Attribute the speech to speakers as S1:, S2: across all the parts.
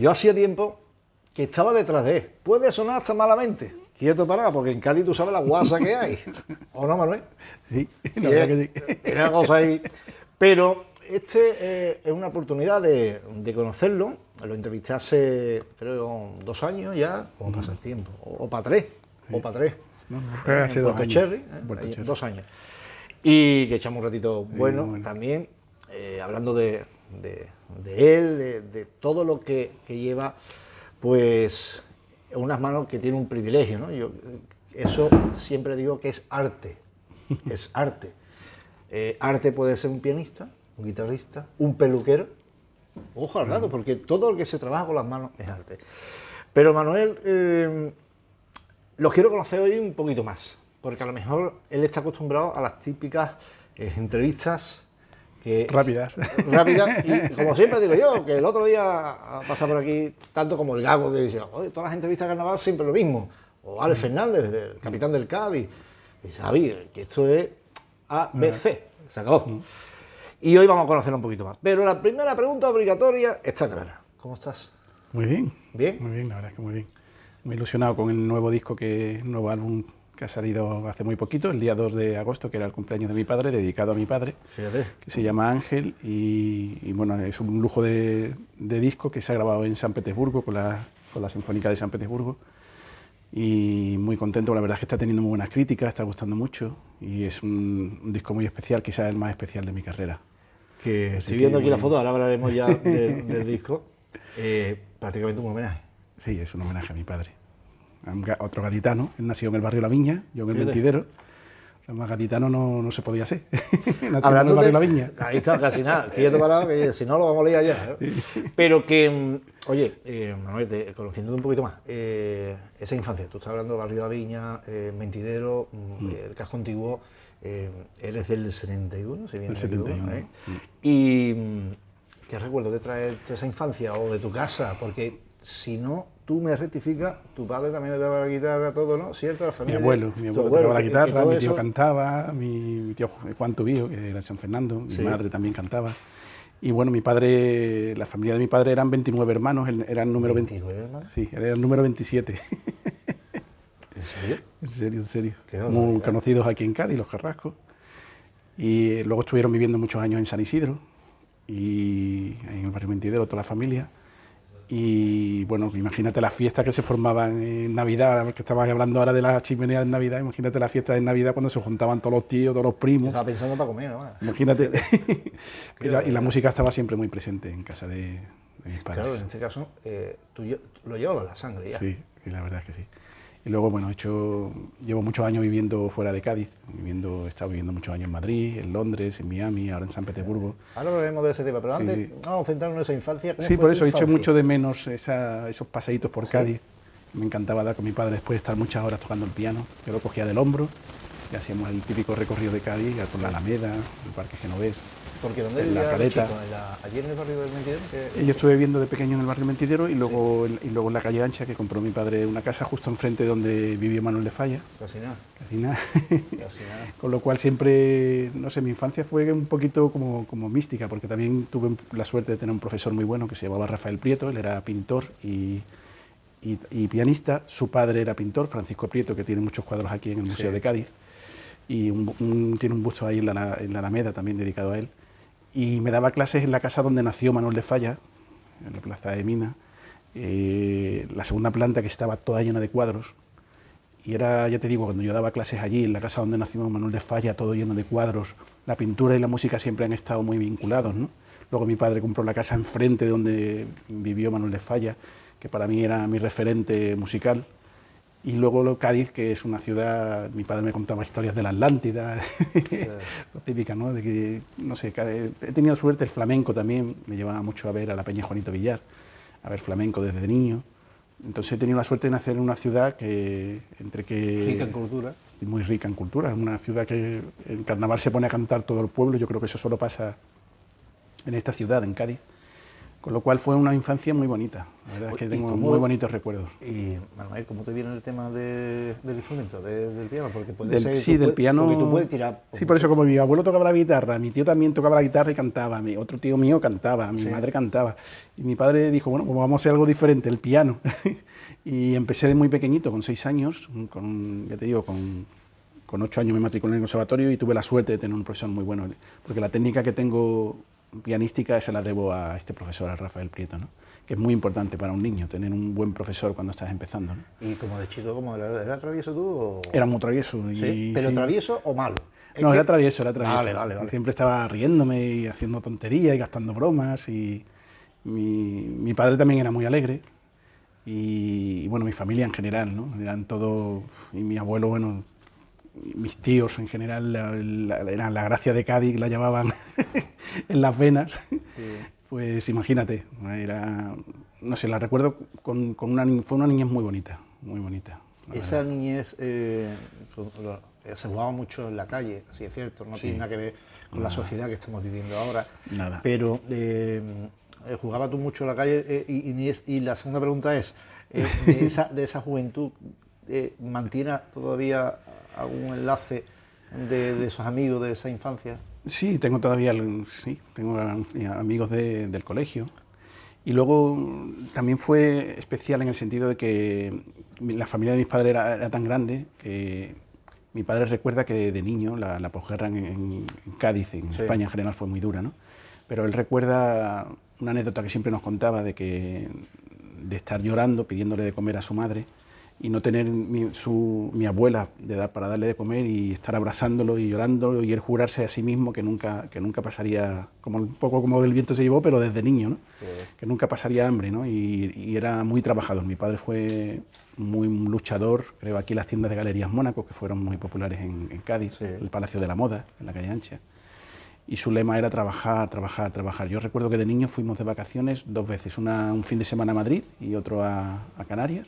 S1: Yo hacía tiempo que estaba detrás de él. Puede sonar hasta malamente. Quieto parado, porque en Cádiz tú sabes la guasa que hay. ¿O no, Manuel?
S2: Sí, la verdad que sí.
S1: Es una cosa ahí. Pero es una oportunidad de conocerlo. Lo entrevisté hace, creo, 2 años ya. ¿Cómo pasa el tiempo? O para 3.
S2: Sí.
S1: O para 3.
S2: No, hace
S1: en
S2: 2
S1: Puerto
S2: años.
S1: Cherry,
S2: Puerto Cherry.
S1: 2 años. Y que echamos un ratito bueno,
S2: bueno.
S1: también, hablando de él, de todo lo que lleva, pues, en unas manos que tiene un privilegio, ¿no? Yo eso siempre digo que es arte, es arte. Arte puede ser un pianista, un guitarrista, un peluquero, ojo al gato, porque todo lo que se trabaja con las manos es arte. Pero Manuel, los quiero conocer hoy un poquito más, porque a lo mejor él está acostumbrado a las típicas entrevistas
S2: rápidas.
S1: Y como siempre digo yo, que el otro día pasa por aquí, tanto como el Gago, que dice, oye, todas las entrevistas de carnaval siempre lo mismo. O Alex Fernández, el capitán del Cádiz. Y dice, Javi, que esto es A, B, C. Se acabó. Y hoy vamos a conocerlo un poquito más. Pero la primera pregunta obligatoria está clara. ¿Cómo estás?
S2: Muy bien.
S1: ¿Bien?
S2: Muy bien, la verdad es que muy bien. Muy ilusionado con el nuevo disco, el nuevo álbum que ha salido hace muy poquito, el día 2 de agosto, que era el cumpleaños de mi padre, dedicado a mi padre,
S1: Fíjate.
S2: que se llama Ángel, y bueno, es un lujo de disco que se ha grabado en San Petersburgo, con la Sinfónica de San Petersburgo, y muy contento. La verdad es que está teniendo muy buenas críticas, está gustando mucho, y es un disco muy especial, quizás el más especial de mi carrera.
S1: Que estoy viendo aquí la foto, ahora hablaremos ya del disco, prácticamente un homenaje.
S2: Sí, es un homenaje a mi padre. Otro gaditano, él nació en el barrio La Viña, yo en el
S1: Fíjate.
S2: Mentidero. Más gaditano no se podía ser.
S1: Hablando
S2: en el barrio La Viña.
S1: Ahí está, casi nada. Quieto parado, que si no lo vamos a liar ya. Sí. Pero que, oye, Manuel, conociéndote un poquito más, esa infancia, tú estás hablando del barrio La Viña, Mentidero, el casco antiguo, eres del 71, si bien
S2: del 71.
S1: Y ¿qué recuerdo te trae de esa infancia o de tu casa? Porque si no, tú me rectificas, tu padre también le daba la guitarra, todo, ¿no? ¿Cierto? La familia,
S2: mi abuelo tocaba la guitarra, mi tío cantaba, mi tío Juan Tubío, que era de San Fernando, mi madre también cantaba. Y bueno, mi padre, la familia de mi padre eran 29 hermanos, era el número
S1: 29 hermanos.
S2: Sí, era el número 27.
S1: ¿En serio?
S2: En serio, en serio.
S1: Qué
S2: muy conocidos aquí en Cádiz, los Carrascos. Y luego estuvieron viviendo muchos años en San Isidro, y en el barrio Mentidero, toda la familia. Y bueno, imagínate las fiestas que se formaban en Navidad, que estabas hablando ahora de las chimeneas de Navidad, imagínate las fiestas de Navidad cuando se juntaban todos los tíos, todos los primos.
S1: Estaba pensando para comer, ¿no?
S2: Imagínate. Y la música estaba siempre muy presente en casa de mis padres.
S1: Claro, en este caso, tú lo llevabas la sangre ya.
S2: Sí, la verdad es que sí. Y luego, bueno, llevo muchos años viviendo fuera de Cádiz, he estado viviendo muchos años en Madrid, en Londres, en Miami, ahora en San Petersburgo.
S1: Ahora hablaremos de ese tema, pero antes vamos a centrarnos en esa infancia.
S2: Sí, por eso he hecho mucho de menos esos paseitos por Cádiz. Me encantaba dar con mi padre después de estar muchas horas tocando el piano. Yo lo cogía del hombro y hacíamos el típico recorrido de Cádiz por la Alameda, el Parque Genovés.
S1: Porque ¿dónde vivía la chico? ¿Allí en el barrio del Mentidero?
S2: Yo estuve viviendo de pequeño en el barrio Mentidero y luego en la calle Ancha, que compró mi padre una casa justo enfrente de donde vivió Manuel de Falla.
S1: Casi nada.
S2: Casi nada. Con lo cual siempre, no sé, mi infancia fue un poquito como mística, porque también tuve la suerte de tener un profesor muy bueno que se llamaba Rafael Prieto. Él era pintor y pianista. Su padre era pintor, Francisco Prieto, que tiene muchos cuadros aquí en el Museo de Cádiz. Y tiene un busto ahí en la Alameda también dedicado a él. Y me daba clases en la casa donde nació Manuel de Falla, en la Plaza de Mina, la segunda planta, que estaba toda llena de cuadros. Y era, ya te digo, cuando yo daba clases allí, en la casa donde nació Manuel de Falla, todo lleno de cuadros, la pintura y la música siempre han estado muy vinculados, ¿no? Luego mi padre compró la casa enfrente de donde vivió Manuel de Falla, que para mí era mi referente musical. Y luego Cádiz, que es una ciudad, mi padre me contaba historias de la Atlántida, lo típica, ¿no? De que, no sé, he tenido suerte, el flamenco también, me llevaba mucho a ver a la Peña Juanito Villar, a ver flamenco desde niño. Entonces he tenido la suerte de nacer en una ciudad
S1: rica en cultura.
S2: Muy rica en cultura, es una ciudad que en carnaval se pone a cantar todo el pueblo, yo creo que eso solo pasa en esta ciudad, en Cádiz. Con lo cual fue una infancia muy bonita, La verdad es que tengo muy bonitos recuerdos.
S1: Y Manuel, ¿cómo te viene el tema del instrumento, del piano? Porque
S2: del piano.
S1: Porque tú puedes tirar.
S2: Sí, por eso, como mi abuelo tocaba la guitarra, mi tío también tocaba la guitarra y cantaba, otro tío mío cantaba, mi madre cantaba. Y mi padre dijo, bueno, pues vamos a hacer algo diferente, el piano. Y empecé de muy pequeñito, con 6 años, ya te digo, con 8 años me matriculé en el conservatorio y tuve la suerte de tener un profesor muy bueno, porque la técnica que tengo pianística se la debo a este profesor, a Rafael Prieto, ¿no? Que es muy importante para un niño, tener un buen profesor cuando estás empezando, ¿no?
S1: ¿Y como de chico, era travieso tú? O...
S2: Era muy travieso.
S1: ¿Sí? ¿Pero travieso o malo?
S2: No, era travieso, era travieso.
S1: Vale.
S2: Siempre estaba riéndome y haciendo tonterías y gastando bromas. Y mi padre también era muy alegre. Y bueno, mi familia en general, ¿no? Eran todos, y mi abuelo, bueno, mis tíos en general, eran la gracia de Cádiz, la llevaban en las venas. Sí. Pues imagínate, no sé, la recuerdo fue una niñez muy bonita, muy bonita.
S1: Esa niñez se jugaba mucho en la calle, así es cierto, no tiene nada que ver con la sociedad que estamos viviendo ahora.
S2: Nada.
S1: Pero jugaba tú mucho en la calle y la segunda pregunta es, de esa juventud, ¿mantiene todavía algún enlace de esos amigos de esa infancia?
S2: Sí, tengo todavía tengo amigos del colegio. Y luego también fue especial en el sentido de que la familia de mis padres era tan grande que mi padre recuerda que de niño la posguerra en Cádiz, en España en general, fue muy dura, ¿no? Pero él recuerda una anécdota que siempre nos contaba de estar llorando, pidiéndole de comer a su madre y no tener mi abuela de edad para darle de comer y estar abrazándolo y llorando y él jurarse a sí mismo que nunca pasaría, un poco como del viento se llevó, pero desde niño, ¿no? Sí. Que nunca pasaría hambre, ¿no? Y era muy trabajador. Mi padre fue muy luchador, creo aquí las tiendas de Galerías Mónaco, que fueron muy populares en Cádiz, el Palacio de la Moda, en la calle Ancha. Y su lema era trabajar, trabajar, trabajar. Yo recuerdo que de niño fuimos de vacaciones 2 veces, un fin de semana a Madrid y otro a Canarias,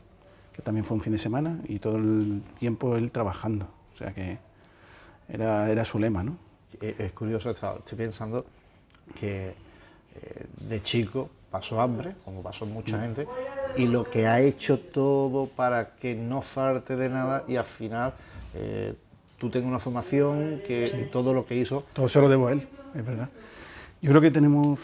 S2: que también fue un fin de semana, y todo el tiempo él trabajando. O sea que era su lema, ¿no?
S1: Es curioso, estoy pensando que de chico pasó hambre, como pasó mucha gente, y lo que ha hecho todo para que no falte de nada y al final tú tengas una formación que todo lo que hizo...
S2: Todo se lo debo a él, es verdad. Yo creo que tenemos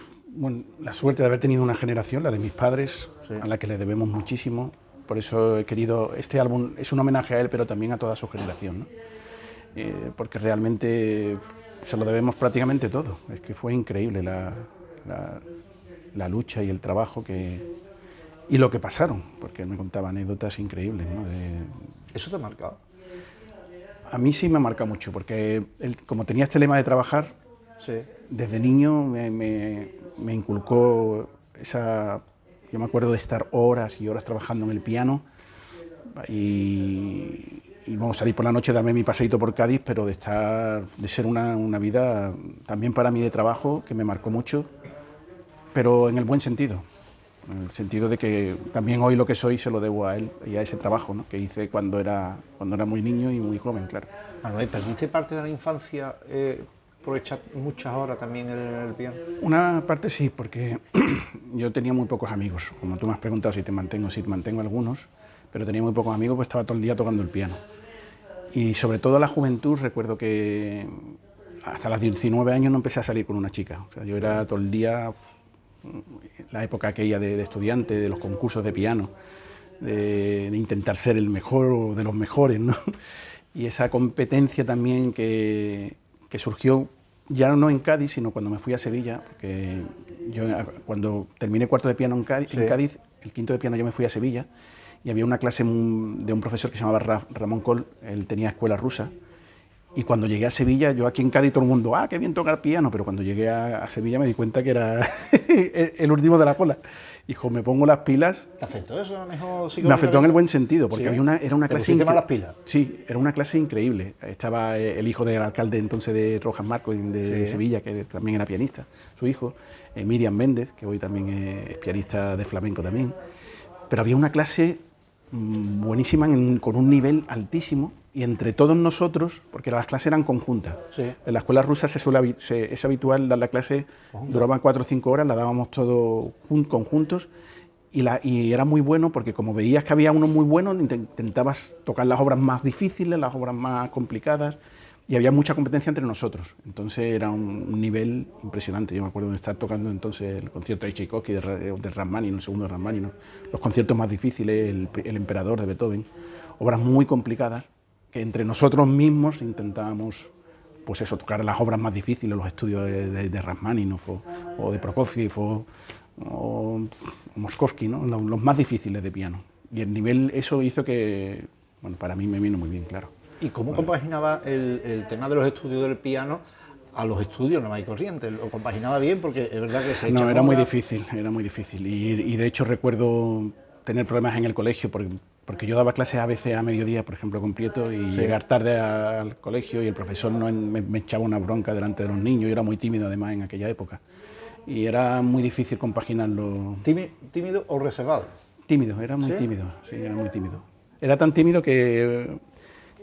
S2: la suerte de haber tenido una generación, la de mis padres, a la que le debemos muchísimo. Por eso he querido, este álbum es un homenaje a él, pero también a toda su generación, ¿no? Porque realmente se lo debemos prácticamente todo. Es que fue increíble la lucha y el trabajo y lo que pasaron, porque él me contaba anécdotas increíbles, ¿no?
S1: ¿Eso te ha marcado?
S2: A mí sí me ha marcado mucho, porque él, como tenía este lema de trabajar, desde niño me inculcó esa... Yo me acuerdo de estar horas y horas trabajando en el piano y vamos a salir por la noche, darme mi paseíto por Cádiz, pero de ser una vida también para mí de trabajo que me marcó mucho, pero en el buen sentido, en el sentido de que también hoy lo que soy se lo debo a él y a ese trabajo, ¿no? Que hice cuando era muy niño y muy joven, claro.
S1: Manuel, ¿perdiste parte de la infancia por echar muchas horas también en el piano?
S2: Una parte sí, porque yo tenía muy pocos amigos. Como tú me has preguntado si te mantengo algunos, pero tenía muy pocos amigos, pues estaba todo el día tocando el piano. Y sobre todo la juventud, recuerdo que hasta los 19 años no empecé a salir con una chica. O sea, yo era todo el día, la época aquella de estudiante, de los concursos de piano, de intentar ser el mejor o de los mejores, ¿no? Y esa competencia también que surgió ya no en Cádiz, sino cuando me fui a Sevilla, porque yo cuando terminé cuarto de piano en Cádiz, el quinto de piano yo me fui a Sevilla y había una clase de un profesor que se llamaba Ramón Coll, él tenía escuela rusa, y cuando llegué a Sevilla, yo aquí en Cádiz todo el mundo, qué bien tocar piano, pero cuando llegué a Sevilla me di cuenta que era el último de la cola. Hijo, me pongo las pilas.
S1: ¿Te afectó eso a lo mejor?
S2: Me afectó en el buen sentido, porque era una clase...
S1: ¿Te las pilas?
S2: Sí, era una clase increíble. Estaba el hijo del alcalde entonces de Rojas Marcos, de Sevilla, que también era pianista, su hijo, Miriam Méndez, que hoy también es pianista de flamenco también. Pero había una clase buenísima, con un nivel altísimo, y entre todos nosotros, porque las clases eran conjuntas. En la escuela rusa es habitual dar la clase, duraban 4 o 5 horas, la dábamos todos conjuntos, y era muy bueno porque como veías que había uno muy bueno, intentabas tocar las obras más difíciles, las obras más complicadas, y había mucha competencia entre nosotros. Entonces era un nivel impresionante. Yo me acuerdo de estar tocando entonces el concierto de Tchaikovsky, de Rachmaninoff, el segundo de Rachmaninoff, los conciertos más difíciles, el Emperador de Beethoven, obras muy complicadas que entre nosotros mismos intentábamos, pues eso, tocar las obras más difíciles, los estudios de Rachmaninoff o de Prokofiev o Moskowski, ¿no? Los más difíciles de piano. Y el nivel, eso hizo que, bueno, para mí me vino muy bien, claro.
S1: ¿Y cómo compaginaba el tema de los estudios del piano a los estudios normal y corriente? ¿Lo compaginaba bien? Porque es verdad que se echa
S2: No, era muy
S1: moda.
S2: difícil, era muy difícil. Y de hecho recuerdo tener problemas en el colegio porque yo daba clases a veces a mediodía, por ejemplo, con Prieto, y llegar tarde al colegio y el profesor me echaba una bronca delante de los niños. Yo era muy tímido además en aquella época. Y era muy difícil compaginarlo.
S1: ¿Tímido o reservado?
S2: Tímido, era muy
S1: ¿Sí?
S2: tímido, sí, era muy tímido. Era tan tímido que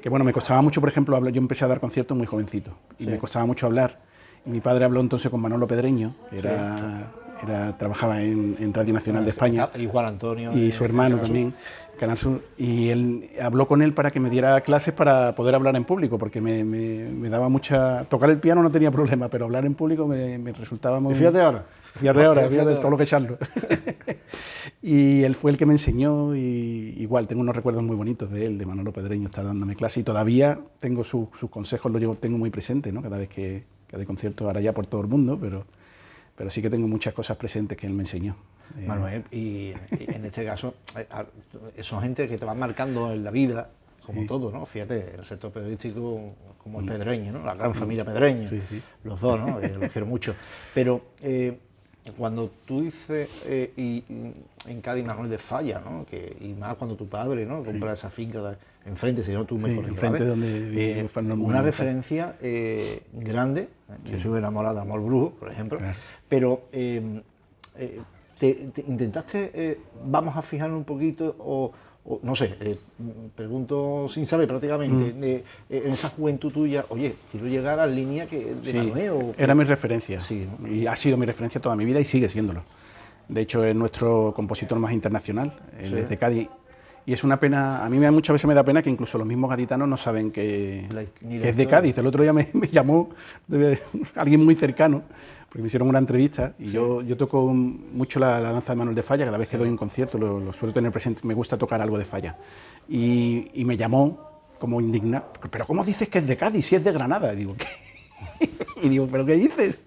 S2: bueno, me costaba mucho, por ejemplo, hablar. Yo empecé a dar conciertos muy jovencito y me costaba mucho hablar. Y mi padre habló entonces con Manolo Pedreño, que trabajaba en Radio Nacional de España.
S1: Y Juan Antonio.
S2: Y su hermano también, Canal Sur. Y él habló con él para que me diera clases para poder hablar en público, porque me daba mucha... Tocar el piano no tenía problema, pero hablar en público me resultaba muy...
S1: Y fíjate ahora.
S2: Fíjate todo lo que echarlo. Y él fue el que me enseñó, y igual tengo unos recuerdos muy bonitos de él, de Manolo Pedreño, estar dándome clase, y todavía tengo sus consejos, tengo muy presente, ¿no? Cada vez que doy conciertos, ahora ya por todo el mundo, pero sí que tengo muchas cosas presentes que él me enseñó.
S1: Manuel, y en este caso, son gente que te van marcando en la vida, como todo, ¿no? Fíjate, el sector periodístico como el Pedreño, ¿no? La gran familia Pedreño, los dos, ¿no? Los quiero mucho. Pero cuando tú dices, y en Cádiz Manuel de Falla, ¿no? Y más cuando tu padre, ¿no? Compra esa finca enfrente, si no tú me corriges,
S2: enfrente donde vive
S1: una referencia grande. Yo soy enamorado de Amor Brujo, por ejemplo, pero intentaste, vamos a fijarnos un poquito, o no sé, pregunto sin saber prácticamente, en esa juventud tuya, oye, quiero llegar a la línea de Manuel.
S2: Era mi referencia,
S1: sí, ¿no?
S2: Y ha sido mi referencia toda mi vida y sigue siéndolo. De hecho, es nuestro compositor más internacional, él es de Cádiz, y es una pena, a mí muchas veces me da pena que incluso los mismos gaditanos no saben que es de Cádiz. El otro día me llamó alguien muy cercano, porque me hicieron una entrevista, y yo toco mucho la danza de Manuel de Falla. Cada vez que doy un concierto lo suelo tener presente, me gusta tocar algo de Falla. Y me llamó como indignado, pero ¿cómo dices que es de Cádiz si es de Granada? Y digo, ¿qué? Y digo, ¿pero qué dices?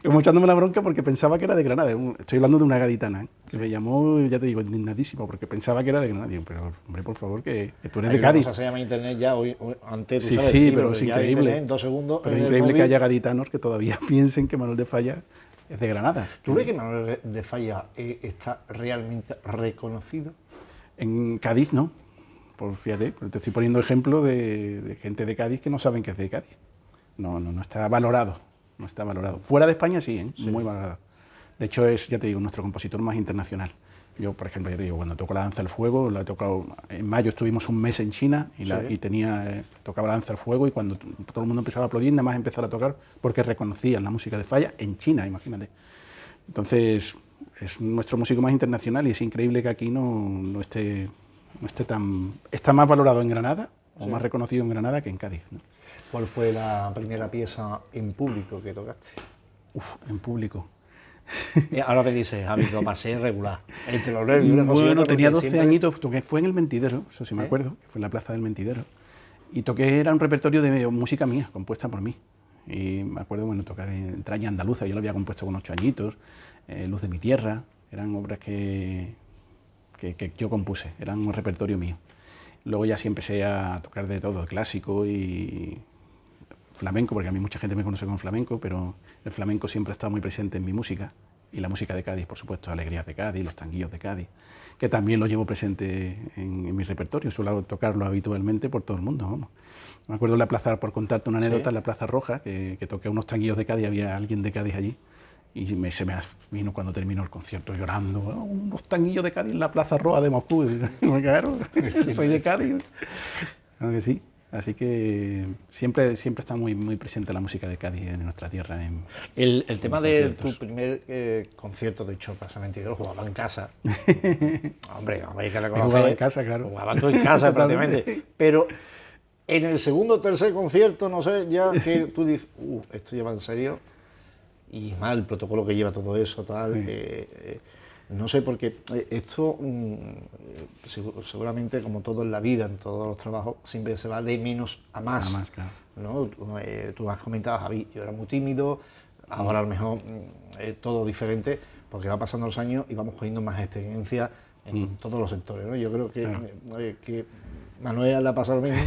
S2: Como echándome la bronca porque pensaba que era de Granada. Estoy hablando de una gaditana, que me llamó, ya te digo, indignadísimo, porque pensaba que era de Granada. Digo, pero hombre, por favor, que tú eres de Cádiz.
S1: Cosa se llama internet ya, hoy antes, tú
S2: sí,
S1: sabes,
S2: sí, pero es increíble.
S1: Internet, en 2 segundos.
S2: Pero es increíble que haya gaditanos que todavía piensen que Manuel de Falla es de Granada.
S1: ¿Tú ves que Manuel de Falla está realmente reconocido?
S2: En Cádiz no. Pues fíjate, te estoy poniendo ejemplo de gente de Cádiz que no saben que es de Cádiz. No está valorado. No está valorado. Fuera de España sí, muy valorado. De hecho es, ya te digo, nuestro compositor más internacional. Yo, por ejemplo, ya te digo, cuando toco la danza del fuego, la he tocado en mayo, estuvimos un mes en China y tocaba la danza del fuego, y cuando todo el mundo empezaba a aplaudir, nada más empezar a tocar porque reconocían la música de Falla en China, imagínate. Entonces es nuestro músico más internacional, y es increíble que aquí no esté tan... Está más valorado en Granada, o más reconocido en Granada que en Cádiz, ¿no?
S1: ¿Cuál fue la primera pieza en público que tocaste?
S2: En público.
S1: Ahora me dices, Javi, lo pasé regular. Entre los nervios.
S2: Bueno, tenía 12 añitos, toqué, fue en el Mentidero, eso sí me acuerdo, que fue en la plaza del Mentidero. Y toqué, era un repertorio de música mía, compuesta por mí. Y me acuerdo, bueno, tocar en Traña Andaluza, yo lo había compuesto con 8 añitos, Luz de mi tierra, eran obras que yo compuse, eran un repertorio mío. Luego ya sí empecé a tocar de todo, clásico y flamenco, porque a mí mucha gente me conoce con flamenco, pero el flamenco siempre ha estado muy presente en mi música, y la música de Cádiz, por supuesto, Alegrías de Cádiz, los tanguillos de Cádiz, que también los llevo presente en mi repertorio, suelo tocarlo habitualmente por todo el mundo, vamos. Me acuerdo en la plaza, por contarte una anécdota, en la Plaza Roja, que toqué unos tanguillos de Cádiz, había alguien de Cádiz allí, y se me vino cuando terminó el concierto llorando, unos tanguillos de Cádiz en la Plaza Roja de Moscú, y me cagaron, soy de Cádiz. Claro que sí. Así que siempre está muy presente la música de Cádiz en nuestra tierra.
S1: El tema de
S2: conciertos.
S1: tu primer concierto, de hecho, pasamente yo lo jugaba en casa. Hombre, hay que reconocer.
S2: Jugaba en casa, claro.
S1: Jugaba tú en casa prácticamente. Pero en el segundo o tercer concierto, no sé, ya que tú dices, esto lleva en serio. Y más el protocolo que lleva todo eso, tal. Sí. No sé, porque esto seguramente, como todo en la vida, en todos los trabajos, siempre se va de menos a más.
S2: A más, claro.
S1: ¿No? Tú has comentado, Javi, yo era muy tímido, ahora a lo mejor es todo diferente, porque va pasando los años y vamos cogiendo más experiencia en todos los sectores, ¿no? Yo creo que, claro, que Manuel le ha pasado lo mismo.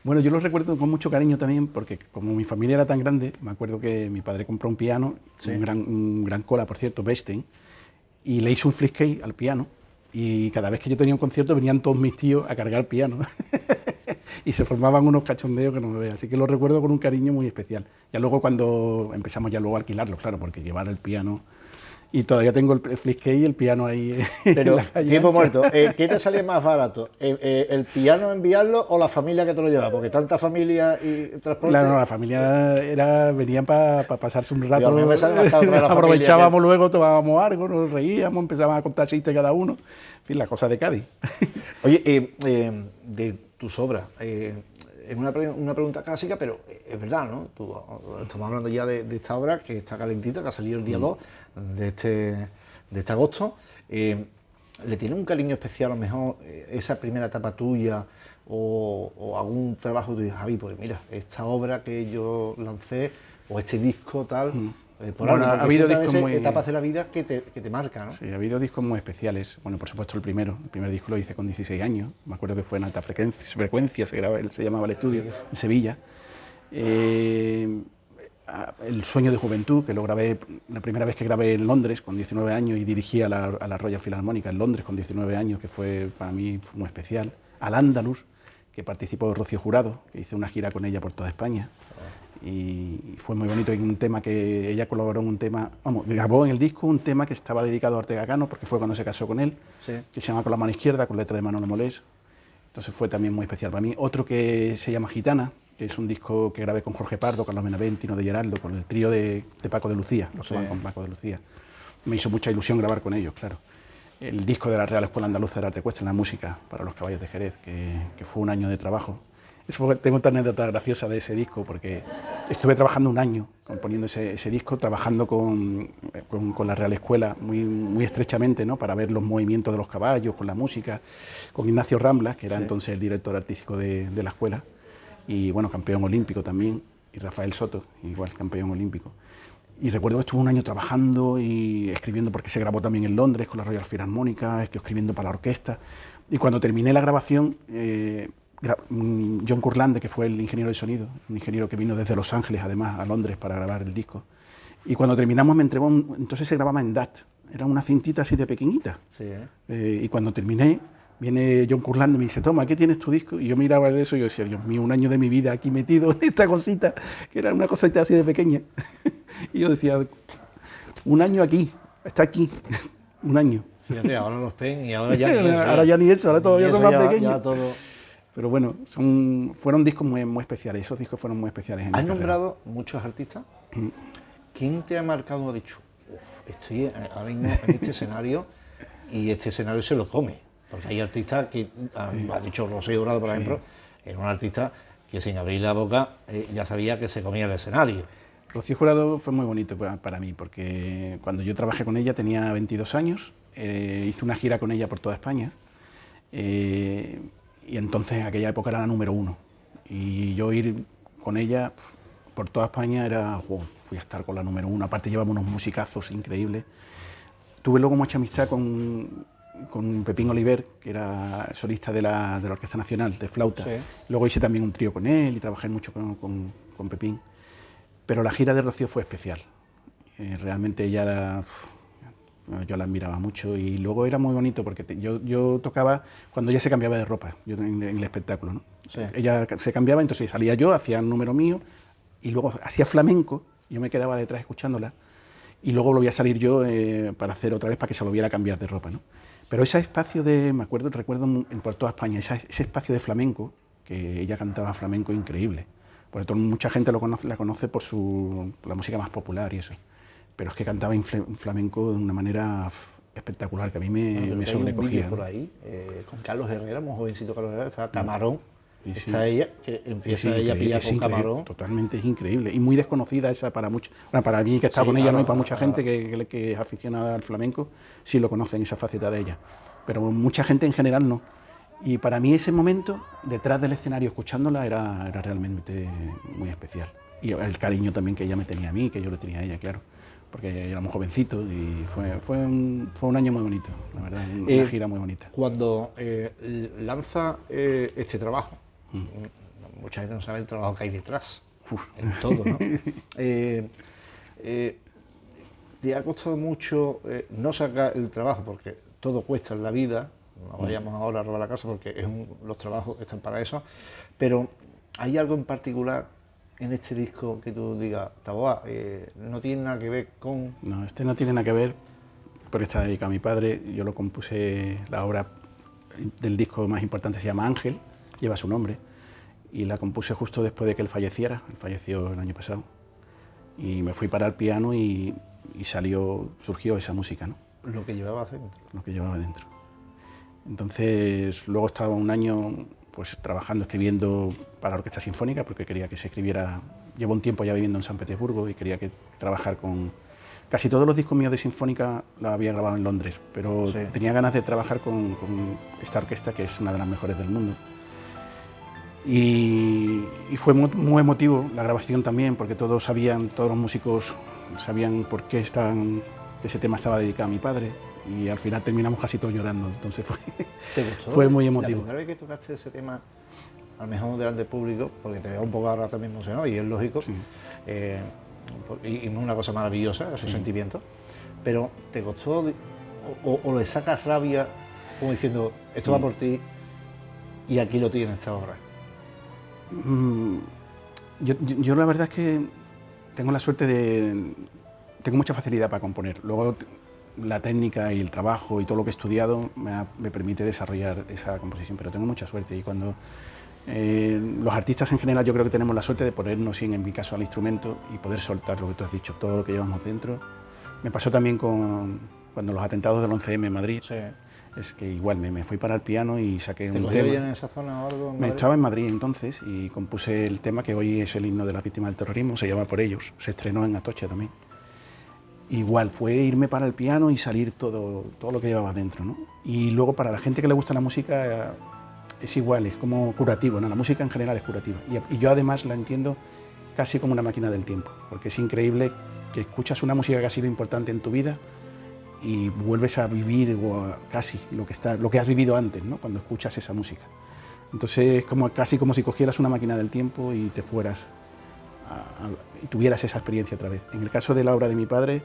S2: Bueno, yo lo recuerdo con mucho cariño también, porque como mi familia era tan grande, me acuerdo que mi padre compró un piano, sí, un gran cola, por cierto, Bernstein, y le hizo un flisquet al piano, y cada vez que yo tenía un concierto venían todos mis tíos a cargar el piano. Y se formaban unos cachondeos que no me veas, así que lo recuerdo con un cariño muy especial. Ya luego cuando empezamos ya luego a alquilarlo, claro, porque llevar el piano... Y todavía tengo el flisquet y el piano ahí.
S1: Pero, tiempo muerto, ¿qué te salía más barato? ¿El piano enviarlo o la familia que te lo lleva? Porque tanta familia y transporte...
S2: Claro, no, la familia venían para pasarse un rato.
S1: A mí me sale más caro traer a la
S2: aprovechábamos familia, luego, tomábamos algo, nos reíamos, empezábamos a contar chistes cada uno. En fin, la cosa de Cádiz.
S1: Oye, de tus obras, es una pregunta clásica, pero es verdad, ¿no? Estamos hablando ya de esta obra que está calentita, que ha salido el día 2 de este agosto. ¿Le tiene un cariño especial a lo mejor esa primera etapa tuya o algún trabajo que tú dices, Javi, pues mira, esta obra que yo lancé o este disco tal... Por
S2: bueno,
S1: algo,
S2: ha habido discos
S1: etapas de la vida que te marcan, ¿no?
S2: Sí, ha habido discos muy especiales. Bueno, por supuesto el primer disco lo hice con 16 años. Me acuerdo que fue en Alta Frecuencia, se llamaba el estudio, en Sevilla. El Sueño de Juventud, que lo grabé, la primera vez que grabé en Londres con 19 años y dirigí a la Royal Philharmonic en Londres con 19 años, que fue para mí muy especial. Al Andalus, que participó Rocío Jurado, que hice una gira con ella por toda España. Y fue muy bonito, y un tema que ella colaboró en un tema, grabó en el disco un tema que estaba dedicado a Ortega Cano, porque fue cuando se casó con él, sí, que se llama Con la mano izquierda, con letra de Manolo Molés. Entonces fue también muy especial para mí. Otro que se llama Gitana, que es un disco que grabé con Jorge Pardo, Carlos Benavente, Tino de Geraldo, con el trío de Paco de Lucía, los que van con Paco de Lucía. Me hizo mucha ilusión grabar con ellos, claro. El disco de la Real Escuela Andaluza del Arte Ecuestre en la música para los caballos de Jerez, que fue un año de trabajo. Tengo una anécdota graciosa de ese disco, porque estuve trabajando un año componiendo ese disco, trabajando con la Real Escuela muy estrechamente, ¿no? Para ver los movimientos de los caballos, con la música, con Ignacio Ramblas, que era entonces el director artístico de la escuela, y bueno, campeón olímpico también, y Rafael Soto, igual campeón olímpico. Y recuerdo que estuve un año trabajando y escribiendo, porque se grabó también en Londres con la Royal Philharmonic, escribiendo para la orquesta, y cuando terminé la grabación, John Curlande, que fue el ingeniero de sonido, un ingeniero que vino desde Los Ángeles además a Londres para grabar el disco, y cuando terminamos me entregó, entonces se grababa en DAT, era una cintita así de pequeñita, sí, y cuando terminé viene John Curlande y me dice, toma, aquí tienes tu disco, y yo miraba de eso y yo decía, Dios mío, un año de mi vida aquí metido en esta cosita, que era una cosita así de pequeña, y yo decía, un año aquí, está aquí, un año.
S1: Fíjate, ahora los pen y ahora ya ni eso.
S2: Ahora ya ni eso, ahora todavía son más pequeños.
S1: Ya todo...
S2: Pero bueno, fueron discos muy especiales, esos discos fueron muy especiales.
S1: ¿Has nombrado muchos artistas? ¿Quién te ha marcado, ha dicho, estoy ahora mismo en este escenario y este escenario se lo come? Porque hay artistas que, ha dicho Rocío Jurado, por ejemplo, era un artista que sin abrir la boca ya sabía que se comía el escenario.
S2: Rocío Jurado fue muy bonito para mí, porque cuando yo trabajé con ella tenía 22 años, hice una gira con ella por toda España, y entonces en aquella época era la número 1. Y yo ir con ella por toda España era, fui a estar con la número 1. Aparte llevaba unos musicazos increíbles. Tuve luego mucha amistad con Pepín Oliver, que era solista de la Orquesta Nacional de flauta. Sí. Luego hice también un trío con él y trabajé mucho con Pepín. Pero la gira de Rocío fue especial. Realmente ella era... Yo la admiraba mucho, y luego era muy bonito porque yo tocaba cuando ella se cambiaba de ropa, yo en el espectáculo, ¿no? Sí. Ella se cambiaba, entonces salía yo, hacía el número mío y luego hacía flamenco, yo me quedaba detrás escuchándola y luego volvía a salir yo para hacer otra vez para que se volviera a cambiar de ropa, ¿no? Pero ese espacio recuerdo por toda España, ese espacio de flamenco que ella cantaba flamenco increíble. Porque mucha gente la conoce por la música más popular y eso. Pero es que cantaba flamenco de una manera espectacular, que a mí me sobrecogía.
S1: Hay un vídeo por ahí, con Carlos Herrera, un jovencito Carlos Herrera, está Camarón,
S2: sí,
S1: está ella, que empieza ella a pillar con Camarón.
S2: Totalmente, es increíble. Y muy desconocida esa para muchos. Bueno, para mí que he estado con ella, ¿no? Y para mucha gente que es aficionada al flamenco, sí lo conocen, esa faceta de ella. Pero mucha gente en general no. Y para mí ese momento, detrás del escenario, escuchándola, era realmente muy especial. Y el cariño también que ella me tenía a mí, que yo le tenía a ella, claro. Porque éramos jovencitos y fue un año muy bonito, la verdad, una gira muy bonita.
S1: Cuando lanza este trabajo, mucha gente no sabe el trabajo que hay detrás, en todo, ¿no? ¿Te ha costado mucho no sacar el trabajo? Porque todo cuesta en la vida, no vayamos ahora a robar la casa porque los trabajos están para eso, pero ¿hay algo en particular en este disco que tú digas, Taboada, no tiene nada que ver con...?
S2: No, este no tiene nada que ver porque está dedicado a mi padre. Yo lo compuse, la obra del disco más importante se llama Ángel, lleva su nombre, y la compuse justo después de que él falleciera. Él falleció el año pasado. Y me fui para el piano y surgió esa música, ¿no?
S1: Lo que llevaba dentro.
S2: Lo que llevaba dentro. Entonces, luego estaba un año pues trabajando, escribiendo para la Orquesta Sinfónica, porque quería que se escribiera. Llevo un tiempo ya viviendo en San Petersburgo y quería trabajar con... Casi todos los discos míos de Sinfónica los había grabado en Londres, pero tenía ganas de trabajar con esta orquesta, que es una de las mejores del mundo. Y fue muy emotivo la grabación también, porque todos los músicos sabían por qué ese tema estaba dedicado a mi padre. Y al final terminamos casi todos llorando, entonces
S1: ¿Te gustó?
S2: Fue muy emotivo.
S1: La primera vez que tocaste ese tema, a lo mejor delante del público, porque te veo un poco ahora también emocionado, y es lógico, sí. Y una cosa maravillosa, esos sentimientos, pero ¿te costó o le sacas rabia como diciendo, esto va por ti y aquí lo tienes esta obra?
S2: Yo la verdad es que tengo la suerte tengo mucha facilidad para componer. Luego la técnica y el trabajo y todo lo que he estudiado me permite desarrollar esa composición, pero tengo mucha suerte. Y cuando los artistas en general, yo creo que tenemos la suerte de ponernos, en mi caso, al instrumento y poder soltar lo que tú has dicho, todo lo que llevamos dentro. Me pasó también cuando los atentados del 11M en Madrid.
S1: Sí.
S2: Es que igual me fui para el piano y saqué un tema.
S1: ¿Te cogió en esa zona o algo?
S2: Estaba en Madrid entonces y compuse el tema que hoy es el himno de las víctimas del terrorismo, se llama Por ellos, se estrenó en Atocha también. Igual fue irme para el piano y salir todo lo que llevaba dentro, ¿no? Y luego para la gente que le gusta la música es igual, es como curativo, ¿no? La música en general es curativa y yo además la entiendo casi como una máquina del tiempo, porque es increíble que escuchas una música que ha sido importante en tu vida y vuelves a vivir casi lo que has vivido antes, ¿no? Cuando escuchas esa música. Entonces es casi como si cogieras una máquina del tiempo y te fueras y tuvieras esa experiencia otra vez. En el caso de la obra de mi padre,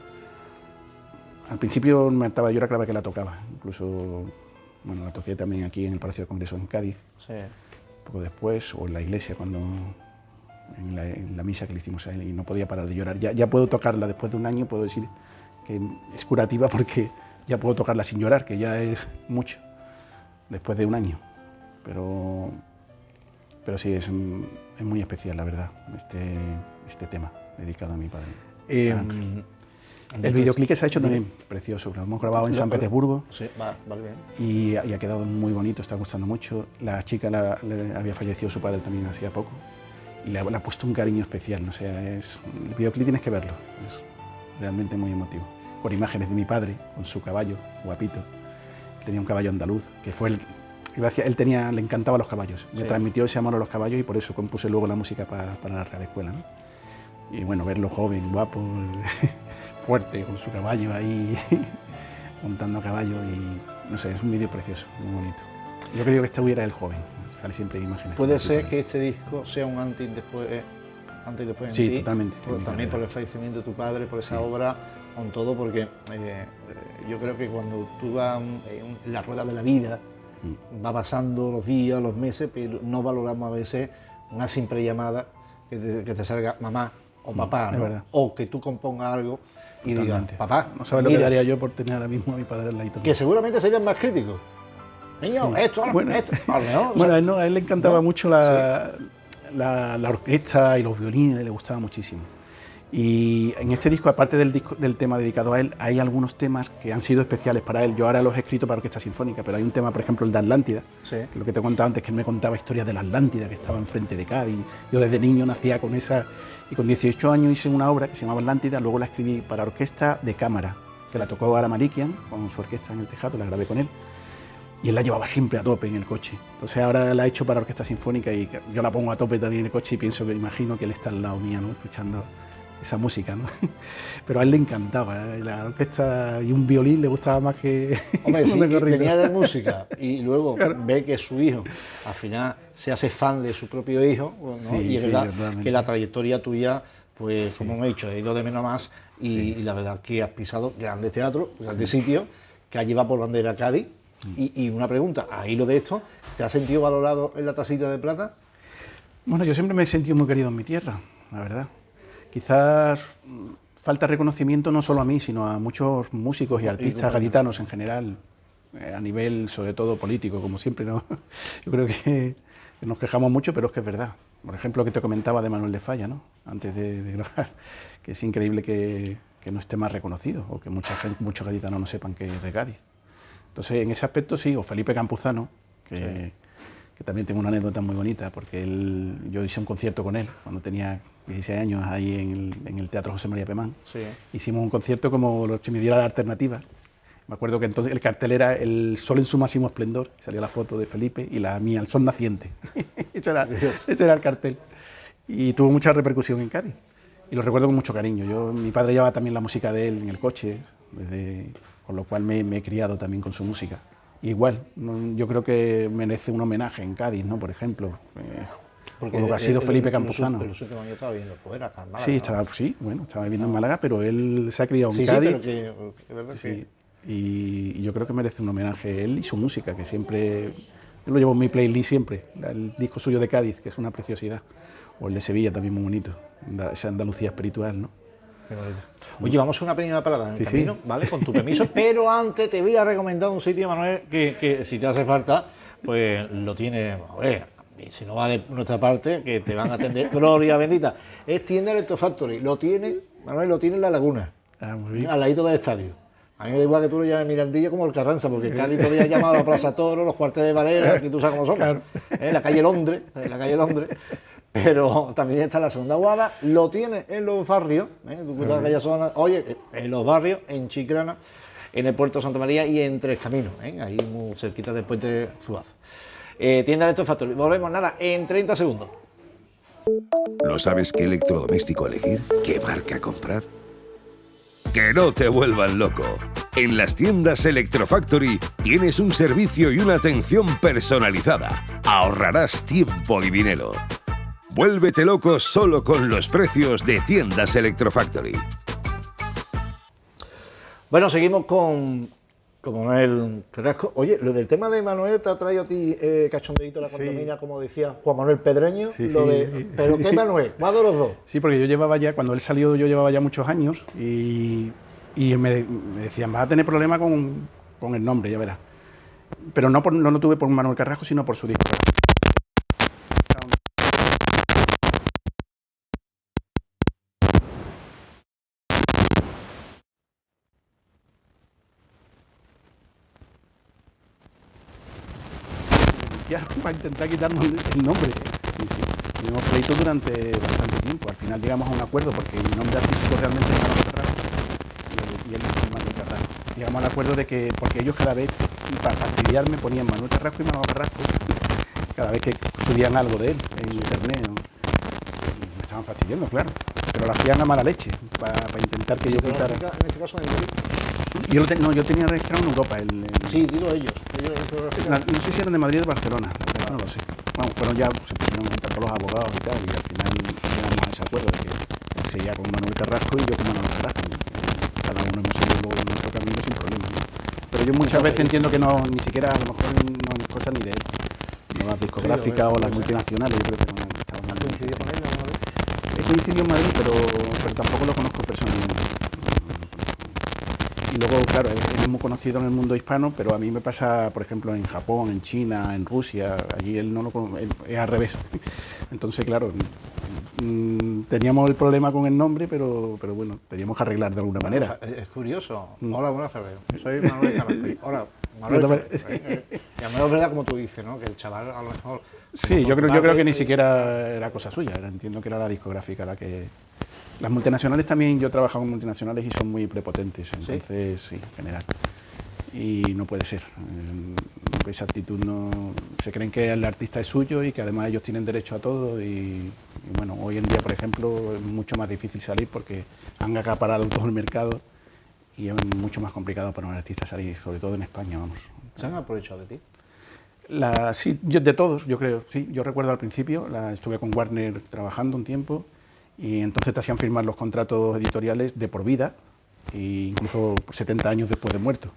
S2: al principio me hartaba, yo era clave que la tocaba, incluso bueno, la toqué también aquí en el Palacio de Congresos en Cádiz, sí. Un poco después, o en la iglesia, en la misa que le hicimos a él, y no podía parar de llorar. Ya puedo tocarla después de un año, puedo decir que es curativa porque ya puedo tocarla sin llorar, que ya es mucho, después de un año. Pero sí, es muy especial, la verdad, este tema dedicado a mi padre. El videoclip que se ha hecho también precioso, lo hemos grabado en San Petersburgo.
S1: Sí, vale bien.
S2: Y ha quedado muy bonito, está gustando mucho. La chica había fallecido su padre también hacía poco y le ha puesto un cariño especial, no sé, el videoclip tienes que verlo, es realmente muy emotivo. Con imágenes de mi padre, con su caballo, guapito. Tenía un caballo andaluz, que fue le encantaban los caballos. Le transmitió ese amor a los caballos y por eso compuse luego la música para la Real Escuela, ¿no? Y bueno, verlo joven, guapo, fuerte, con su caballo ahí, montando a caballo y no sé, es un vídeo precioso, muy bonito. Yo creo que este hubiera el joven, sale siempre imágenes.
S1: ¿Puede ser que este disco sea un antes y después en
S2: sí,
S1: ti?
S2: Totalmente.
S1: También por el fallecimiento de tu padre, por esa obra, con todo, porque yo creo que cuando tú vas en la rueda de la vida, va pasando los días, los meses, pero no valoramos a veces una simple llamada que te salga mamá o papá, ¿no? O que tú compongas algo y digas, papá,
S2: no sabes lo que daría yo por tener ahora mismo a mi padre al ladito.
S1: Que seguramente serían más críticos. niño,
S2: Sí.
S1: esto,
S2: Bueno,
S1: esto. A lo mejor, o
S2: Bueno,
S1: sea,
S2: a él le encantaba
S1: ¿no?
S2: mucho la orquesta y los violines, le gustaba muchísimo. Y en este disco, aparte del tema dedicado a él, hay algunos temas que han sido especiales para él. Yo ahora los he escrito para orquesta sinfónica, pero hay un tema, por ejemplo, el de Atlántida,
S1: Sí.
S2: que lo que te he contado antes, que él me contaba historias de la Atlántida, que estaba enfrente de Cádiz. Yo desde niño nacía con esa, y con 18 años hice una obra que se llamaba Atlántida, luego la escribí para orquesta de cámara, que la tocó Ara Malikian con su orquesta en el tejado, la grabé con él. Y él la llevaba siempre a tope en el coche. Entonces ahora la he hecho para orquesta sinfónica y yo la pongo a tope también en el coche y pienso que imagino que él está al lado mía, ¿no? Escuchando esa música, ¿no? Pero a él le encantaba, ¿eh? La orquesta y un violín le gustaba más que
S1: Hombre, sí,
S2: una
S1: que
S2: corrida.
S1: venía de música y luego
S2: Claro.
S1: ve que su hijo al final se hace fan de su propio hijo, ¿no?
S2: Sí,
S1: Y es
S2: sí,
S1: verdad
S2: totalmente.
S1: que la trayectoria tuya, pues como hemos dicho, ha ido de menos a más y la verdad que has pisado grandes teatros, grandes sitios, que has llevado por bandera a Cádiz. Y una pregunta, a hilo de esto, ¿te has sentido valorado en la tacita de plata?
S2: Bueno, yo siempre me he sentido muy querido en mi tierra, la verdad. Quizás falta reconocimiento no solo a mí, sino a muchos músicos y artistas gaditanos en general, a nivel sobre todo político, como siempre, ¿no? Yo creo que nos quejamos mucho, pero es que es verdad. Por ejemplo, que te comentaba de Manuel de Falla, ¿no? Antes de grabar, que es increíble que no esté más reconocido, o que muchos gaditanos no sepan que es de Cádiz. Entonces, en ese aspecto sí, o Felipe Campuzano, que también tengo una anécdota muy bonita, porque yo hice un concierto con él cuando tenía 16 años ahí en el Teatro José María Pemán.
S1: Sí.
S2: Hicimos un concierto como los que me diera la alternativa. Me acuerdo que entonces el cartel era El sol en su máximo esplendor, salía la foto de Felipe y la mía, El sol naciente. Ese era el cartel. Y tuvo mucha repercusión en Cádiz. Y lo recuerdo con mucho cariño. Mi padre llevaba también la música de él en el coche, con lo cual me he criado también con su música. Igual, yo creo que merece un homenaje en Cádiz, ¿no? Por ejemplo,
S1: Porque
S2: con lo que ha sido Felipe
S1: en
S2: Campuzano.
S1: los últimos años estaba viviendo fuera, estaba en Málaga,
S2: Sí,
S1: ¿no?
S2: estaba viviendo en Málaga, pero él se ha criado en
S1: Sí,
S2: Cádiz.
S1: pero que es verdad
S2: Sí, y yo creo que merece un homenaje él y su música, que siempre, yo lo llevo en mi playlist siempre, el disco suyo de Cádiz, que es una preciosidad, o el de Sevilla también muy bonito, esa Andalucía espiritual, ¿no?
S1: Qué bonito. Oye, vamos a una pequeña parada en el
S2: Sí,
S1: camino,
S2: sí.
S1: ¿vale? Con tu permiso, pero antes te voy a recomendar un sitio, Manuel, que si te hace falta, pues lo tienes, a ver, y si no va de nuestra parte, que te van a atender, gloria bendita. Es Tienda Electrofactory, lo tiene, Manuel, lo tiene en La Laguna,
S2: Muy bien.
S1: al ladito del estadio. A mí me da igual que tú lo llames Mirandilla como el Carranza, porque Cádiz todavía ha llamado a la Plaza Toro, los cuarteles de Valera, que tú sabes cómo son,
S2: Claro.
S1: La calle Londres, pero también está la segunda guada, lo tiene en los barrios, tú cuentas aquella zona, oye, en los barrios, en Chiclana, en el puerto de Santa María y en Tres Caminos, ahí muy cerquita del puente Zuazo. Tienda Electrofactory, volvemos nada, en 30 segundos.
S3: ¿No sabes qué electrodoméstico elegir? ¿Qué marca comprar? ¡Que no te vuelvan loco! En las tiendas Electrofactory tienes un servicio y una atención personalizada. Ahorrarás tiempo y dinero. Vuélvete loco solo con los precios de tiendas Electrofactory.
S1: Bueno, seguimos con Manuel Carrasco. Oye, lo del tema de Manuel te ha traído a ti cachondeíto la
S2: Sí.
S1: condomina, como decía Juan Manuel Pedreño.
S2: Sí,
S1: lo
S2: sí.
S1: de, ¿pero qué Manuel? ¿Cuál de los dos?
S2: Sí, porque yo llevaba ya, cuando él salió, yo llevaba ya muchos años y me decían, vas a tener problemas con el nombre, ya verás. Pero no lo tuve por Manuel Carrasco, sino por su disco. Ya, para intentar quitarnos el nombre. Sí, sí. Tuvimos pleito durante bastante tiempo. Al final llegamos a un acuerdo porque mi nombre artístico realmente es Manuel Carrasco y él es Manuel Carrasco. Llegamos al acuerdo de que, porque ellos cada vez, para fastidiarme, ponían Manuel Carrasco y Manuel Carrasco cada vez que subían algo de él en internet, ¿no? Y me estaban fastidiando, claro. Pero lo hacían a mala leche para intentar que yo
S1: Pero
S2: quitara.
S1: en este caso, en Madrid.
S2: Yo tenía registrado en Europa.
S1: Sí, digo ellos.
S2: No sé si eran de Madrid o de Barcelona, no lo sé. Bueno, fueron ya, se pusieron en contacto los abogados y tal, y al final llegamos a ese acuerdo de que él seguía con Manuel Carrasco y yo con Manuel Carrasco. Cada uno hemos seguido luego nuestro camino sin problema, ¿no? Pero yo muchas veces entiendo que no, ni siquiera a lo mejor no es cosa ni de él. No las discográficas o las multinacionales, yo creo que no estaban mal.
S1: ¿Coincidió con él, Manuel?
S2: He coincidido en Madrid, pero tampoco lo conozco personalmente. Y luego, claro, es muy conocido en el mundo hispano, pero a mí me pasa, por ejemplo, en Japón, en China, en Rusia, allí él no es al revés. Entonces, claro, teníamos el problema con el nombre, pero bueno, teníamos que arreglar de alguna manera.
S1: Es curioso. Hola, buenas tardes. Soy Manuel Carafi. Hola, Manuel Carafi. Y a menos es verdad, como tú dices, ¿no? Que el chaval a lo mejor...
S2: Sí, yo creo que ni siquiera era cosa suya, entiendo que era la discográfica la que... Las multinacionales también, yo he trabajado con multinacionales y son muy prepotentes, entonces sí, en general. Y no puede ser. Esa actitud no... Se creen que el artista es suyo y que además ellos tienen derecho a todo y bueno, hoy en día, por ejemplo, es mucho más difícil salir porque han acaparado todo el mercado y es mucho más complicado para un artista salir, sobre todo en España, vamos.
S1: ¿Se han aprovechado de ti?
S2: Sí, de todos, yo creo. Sí, yo recuerdo al principio, estuve con Warner trabajando un tiempo y entonces te hacían firmar los contratos editoriales de por vida, e incluso 70 años después de muerto.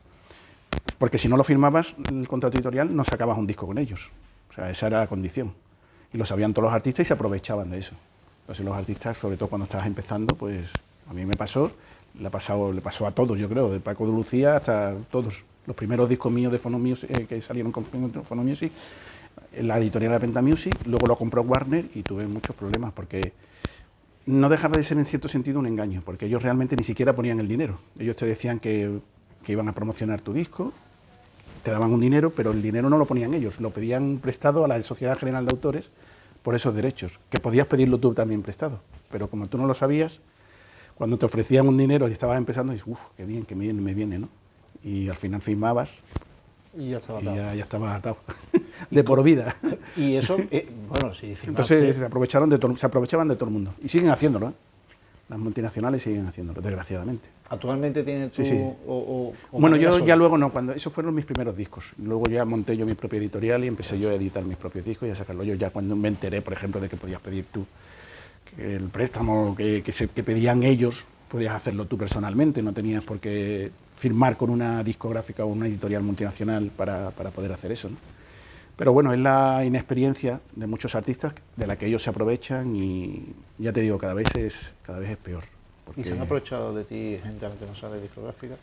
S2: Porque si no lo firmabas, el contrato editorial, no sacabas un disco con ellos. O sea, esa era la condición. Y lo sabían todos los artistas y se aprovechaban de eso. Entonces los artistas, sobre todo cuando estabas empezando, pues a mí me pasó, le pasó a todos, yo creo, de Paco de Lucía hasta todos. Los primeros discos míos de Phono Music, que salieron con Phono Music, la editorial de Penta Music, luego lo compró Warner y tuve muchos problemas porque no dejaba de ser en cierto sentido un engaño, porque ellos realmente ni siquiera ponían el dinero. Ellos te decían que iban a promocionar tu disco, te daban un dinero, pero el dinero no lo ponían ellos, lo pedían prestado a la Sociedad General de Autores por esos derechos, que podías pedirlo tú también prestado, pero como tú no lo sabías, cuando te ofrecían un dinero y estabas empezando, dices, uff, qué bien, que me viene, ¿no? Y al final firmabas
S1: y ya estaba atado.
S2: Ya estabas atado, de por vida.
S1: Y eso, bueno, sí, firmaste...
S2: Entonces se aprovechaban de todo el mundo, y siguen haciéndolo, ¿eh? Las multinacionales siguen haciéndolo, desgraciadamente.
S1: ¿Actualmente tienes tú...?
S2: Sí.
S1: O
S2: bueno, yo ya luego no, esos fueron mis primeros discos. Luego ya monté yo mi propia editorial y empecé yo a editar mis propios discos y a sacarlo yo. Ya cuando me enteré, por ejemplo, de que podías pedir tú que el préstamo que pedían ellos, podías hacerlo tú personalmente, no tenías por qué firmar con una discográfica o una editorial multinacional para poder hacer eso, ¿no? Pero bueno, es la inexperiencia de muchos artistas de la que ellos se aprovechan y ya te digo, cada vez es peor.
S1: ¿Y se han aprovechado de ti gente que no sabe discográfica?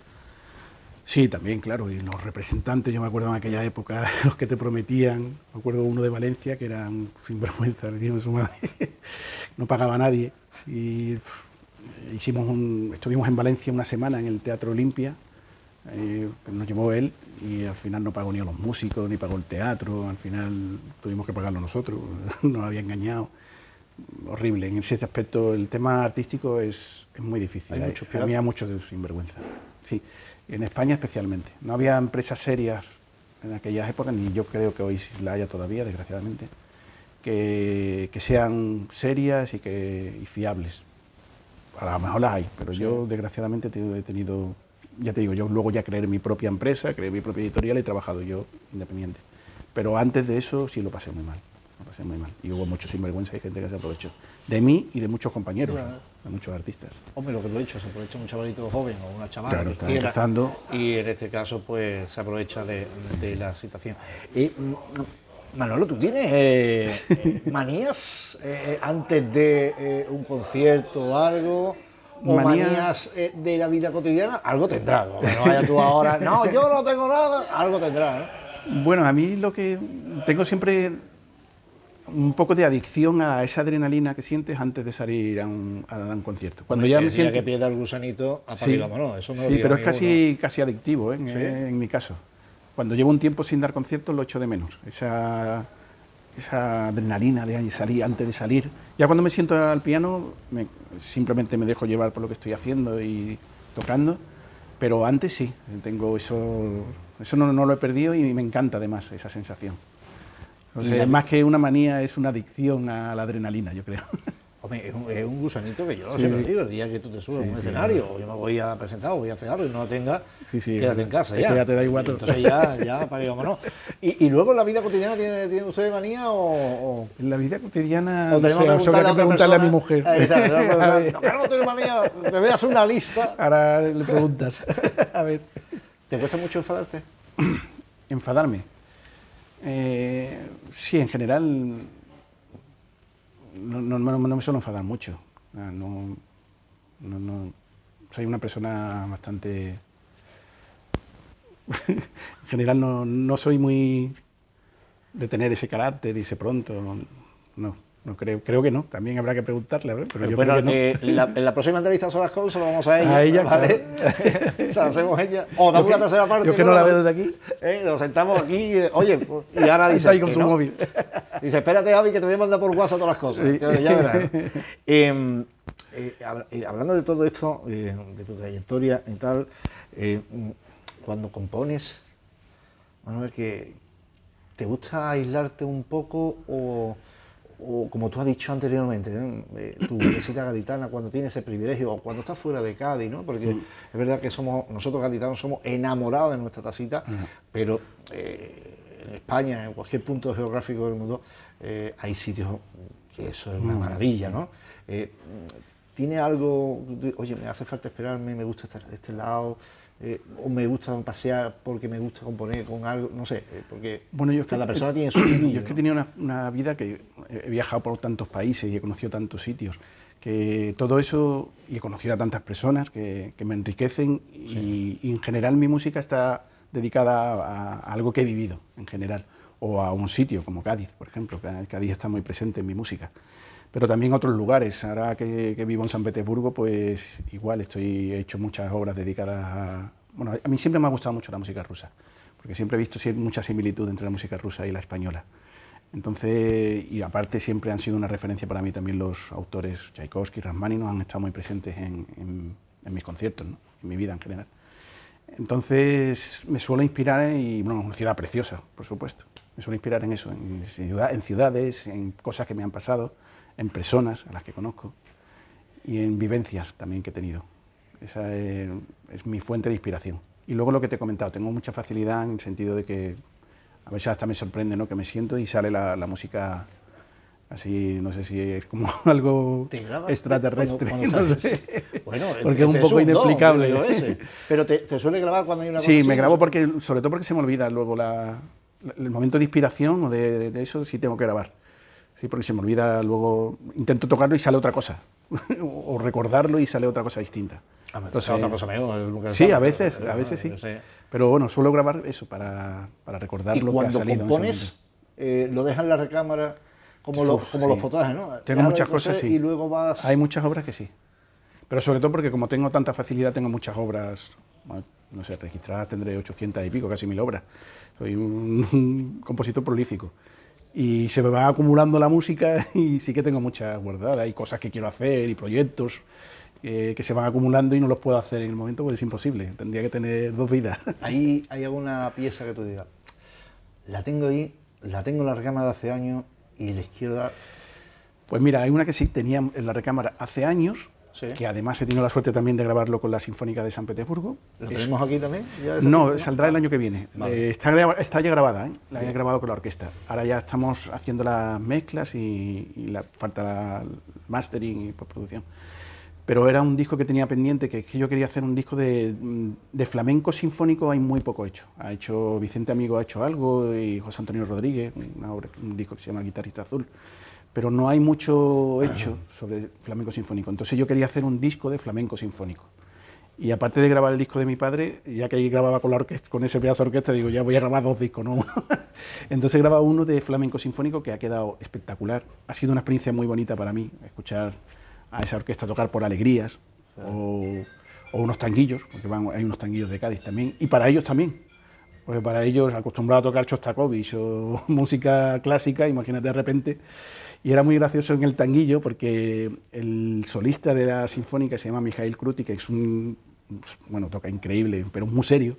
S2: Sí, también, claro, y los representantes, yo me acuerdo en aquella época, los que te prometían, me acuerdo uno de Valencia que era un sinvergüenza, el hijo de su madre, no pagaba a nadie, y estuvimos en Valencia una semana en el Teatro Olimpia, nos llevó él y al final no pagó ni a los músicos, ni pagó el teatro, al final tuvimos que pagarlo nosotros, nos había engañado. Horrible, en ese aspecto el tema artístico es muy difícil, había mucho de sinvergüenza, sí, en España especialmente. No había empresas serias en aquellas épocas, ni yo creo que hoy la haya todavía, desgraciadamente, que sean serias y fiables. A lo mejor las hay, pero sí. Yo desgraciadamente he tenido, ya te digo, yo luego ya creé mi propia empresa, creé mi propia editorial y he trabajado yo independiente. Pero antes de eso sí lo pasé muy mal. Muy mal. Y hubo muchos sinvergüenza y gente que se aprovechó de mí y de muchos compañeros, claro. De muchos artistas.
S1: Hombre, lo que lo he dicho, se aprovecha un chavalito joven o una chavala,
S2: claro, está empezando.
S1: Y en este caso pues se aprovecha de la situación. Y Manolo, ¿tú tienes manías antes de un concierto o algo? ¿O manías de la vida cotidiana? Algo tendrás, no vaya tú ahora, no, yo no tengo nada, algo tendrás, ¿eh?
S2: Bueno, a mí lo que tengo siempre un poco de adicción a esa adrenalina que sientes antes de salir a un concierto. Cuando ya me siento
S1: que pierda el gusanito, apaga y vámonos. Eso no
S2: sí, pero es casi adictivo, ¿eh? ¿Sí? En mi caso. Cuando llevo un tiempo sin dar conciertos lo echo de menos. Esa adrenalina de salir antes de salir. Ya cuando me siento al piano simplemente me dejo llevar por lo que estoy haciendo y tocando, pero antes sí, tengo eso no lo he perdido y me encanta además esa sensación. O sea, más que una manía, es una adicción a la adrenalina, yo creo.
S1: Hombre, es un gusanito que yo no sé, pero digo, el día que tú te subes a un escenario, o yo me voy a presentar, o voy a hacer algo y no lo tengas, quédate en casa ya.
S2: Ya te da igual todo.
S1: Entonces ya para que vámonos. ¿Y luego en la vida cotidiana tiene usted manía o...?
S2: En la vida cotidiana,
S1: no sé,
S2: eso hay que preguntarle a mi mujer.
S1: Ahí está, no tengo manía, te voy a hacer una lista.
S2: Ahora le preguntas. A ver.
S1: ¿Te cuesta mucho enfadarte?
S2: ¿Enfadarme? Sí, en general no me suelo enfadar mucho. Soy una persona bastante En general no soy muy de tener ese carácter y ese pronto, no creo que no, también habrá que preguntarle, a ver, pero yo
S1: bueno,
S2: creo que no.
S1: en la próxima entrevista sobre las cosas lo vamos a ella.
S2: A ella,
S1: ¿vale?
S2: claro.
S1: O sea, hacemos ella. O damos una tercera parte.
S2: Yo que no la veo desde aquí.
S1: Nos sentamos aquí, oye, pues, y ahora dice.
S2: Está ahí con
S1: que
S2: su
S1: no.
S2: móvil.
S1: Dice, espérate, Javi, que te voy a mandar por WhatsApp todas las cosas.
S2: Sí.
S1: Que ya verás. Hablando de todo esto, de tu trayectoria y tal, cuando compones, Manuel, que ¿te gusta aislarte un poco o como tú has dicho anteriormente, ¿no? Tu visita gaditana, cuando tienes ese privilegio o cuando estás fuera de Cádiz, ¿no? Porque es verdad que nosotros gaditanos somos enamorados de nuestra tacita, pero en España, en cualquier punto geográfico del mundo, hay sitios que eso es una maravilla, ¿no? ¿Tiene algo, oye, me hace falta esperarme, me gusta estar de este lado, o me gusta pasear porque me gusta componer con algo, no sé, porque
S2: bueno,
S1: cada persona tiene su vídeo,
S2: yo es que he tenido una vida que he viajado por tantos países y he conocido tantos sitios, que todo eso, y he conocido a tantas personas que me enriquecen, y en general mi música está dedicada a algo que he vivido, en general, o a un sitio como Cádiz, por ejemplo. Cádiz está muy presente en mi música, pero también otros lugares. Ahora que vivo en San Petersburgo, pues igual he hecho muchas obras dedicadas a... Bueno, a mí siempre me ha gustado mucho la música rusa, porque siempre he visto mucha similitud entre la música rusa y la española. Entonces, y aparte siempre han sido una referencia para mí también los autores Tchaikovsky, Rachmaninoff, han estado muy presentes en mis conciertos, ¿no? En mi vida en general. Entonces me suelo inspirar, y bueno, una ciudad preciosa, por supuesto, me suelo inspirar en eso, en ciudades, en cosas que me han pasado, en personas a las que conozco y en vivencias también que he tenido. Esa es mi fuente de inspiración. Y luego lo que te he comentado, tengo mucha facilidad en el sentido de que a veces hasta me sorprende, ¿no? Que me siento y sale la música así, no sé si es como algo extraterrestre.
S1: Cuando
S2: no sé.
S1: Bueno,
S2: porque es un poco inexplicable.
S1: Pero te suele grabar cuando hay una cosa
S2: Sí,
S1: así,
S2: me grabo
S1: ¿no?
S2: porque, sobre todo porque se me olvida luego el momento de inspiración o de eso, sí tengo que grabar. Sí, porque se me olvida luego, intento tocarlo y sale otra cosa, o recordarlo y sale otra cosa distinta.
S1: Entonces, otra cosa mejor.
S2: Sí, a veces sí.
S1: Sí.
S2: Pero bueno, suelo grabar eso para recordar lo que ha salido.
S1: Y cuando compones, lo dejas en la recámara como los potajes, ¿no?
S2: Tengo muchas cosas, sí.
S1: Y luego vas...
S2: Hay muchas obras que sí. Pero sobre todo porque como tengo tanta facilidad, tengo muchas obras, bueno, no sé, registradas tendré 800 y pico, casi 1000 obras. Soy un compositor prolífico. Y se me va acumulando la música y sí que tengo muchas guardadas. Hay cosas que quiero hacer y proyectos que se van acumulando y no los puedo hacer en el momento porque es imposible. Tendría que tener 2 vidas.
S1: ¿Hay alguna pieza que tú digas, la tengo ahí, la tengo en la recámara de hace años y les quiero dar?
S2: Pues mira, hay una que sí tenía en la recámara hace años, sí, que además he tenido la suerte también de grabarlo con la Sinfónica de San Petersburgo.
S1: ¿Lo tenemos aquí también?
S2: No, saldrá el año que viene. Vale. Está ya grabada, ¿eh? La he grabado con la orquesta. Ahora ya estamos haciendo las mezclas y falta el mastering y postproducción. Pero era un disco que tenía pendiente, que es que yo quería hacer un disco de flamenco sinfónico, hay muy poco hecho. Ha hecho Vicente Amigo, ha hecho algo, y José Antonio Rodríguez, un disco que se llama Guitarrista Azul. Pero no hay mucho hecho sobre flamenco sinfónico. Entonces yo quería hacer un disco de flamenco sinfónico. Y aparte de grabar el disco de mi padre, ya que grababa con la orquesta, con ese pedazo de orquesta, digo, ya voy a grabar 2 discos, ¿no? Entonces he grabado uno de flamenco sinfónico que ha quedado espectacular. Ha sido una experiencia muy bonita para mí, escuchar a esa orquesta tocar por alegrías, o unos tanguillos, porque hay unos tanguillos de Cádiz también, y para ellos también. Porque para ellos, acostumbrados a tocar Shostakovich o música clásica, imagínate de repente. Y era muy gracioso en el tanguillo porque el solista de la sinfónica se llama Mikhail Kruti, que es bueno, toca increíble, pero muy serio.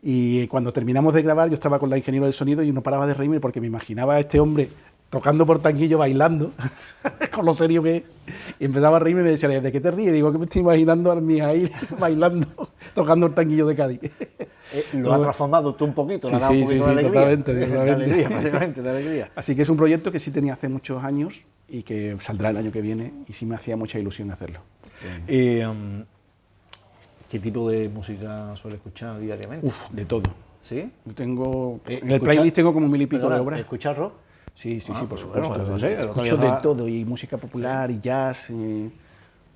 S2: Y cuando terminamos de grabar, yo estaba con la ingeniero del sonido y no paraba de reírme porque me imaginaba a este hombre tocando por tanguillo, bailando, con lo serio que es. Y empezaba a reírme y me decía, ¿de qué te ríes? Digo, que me estoy imaginando a Mikhail bailando, tocando el tanguillo de Cádiz.
S1: Lo ha transformado tú un poquito,
S2: sí,
S1: le ha dado un poquito de alegría.
S2: Totalmente.
S1: De alegría, prácticamente, de alegría.
S2: Así que es un proyecto que sí tenía hace muchos años y que saldrá el año que viene y sí me hacía mucha ilusión hacerlo.
S1: ¿Qué tipo de música suele escuchar diariamente?
S2: De todo.
S1: ¿Sí?
S2: Tengo, en el playlist tengo como 1000 y pico de obras.
S1: ¿Escuchas rock?
S2: Sí, por supuesto.
S1: Bueno, no sé,
S2: escucho de todo, y música popular, y jazz.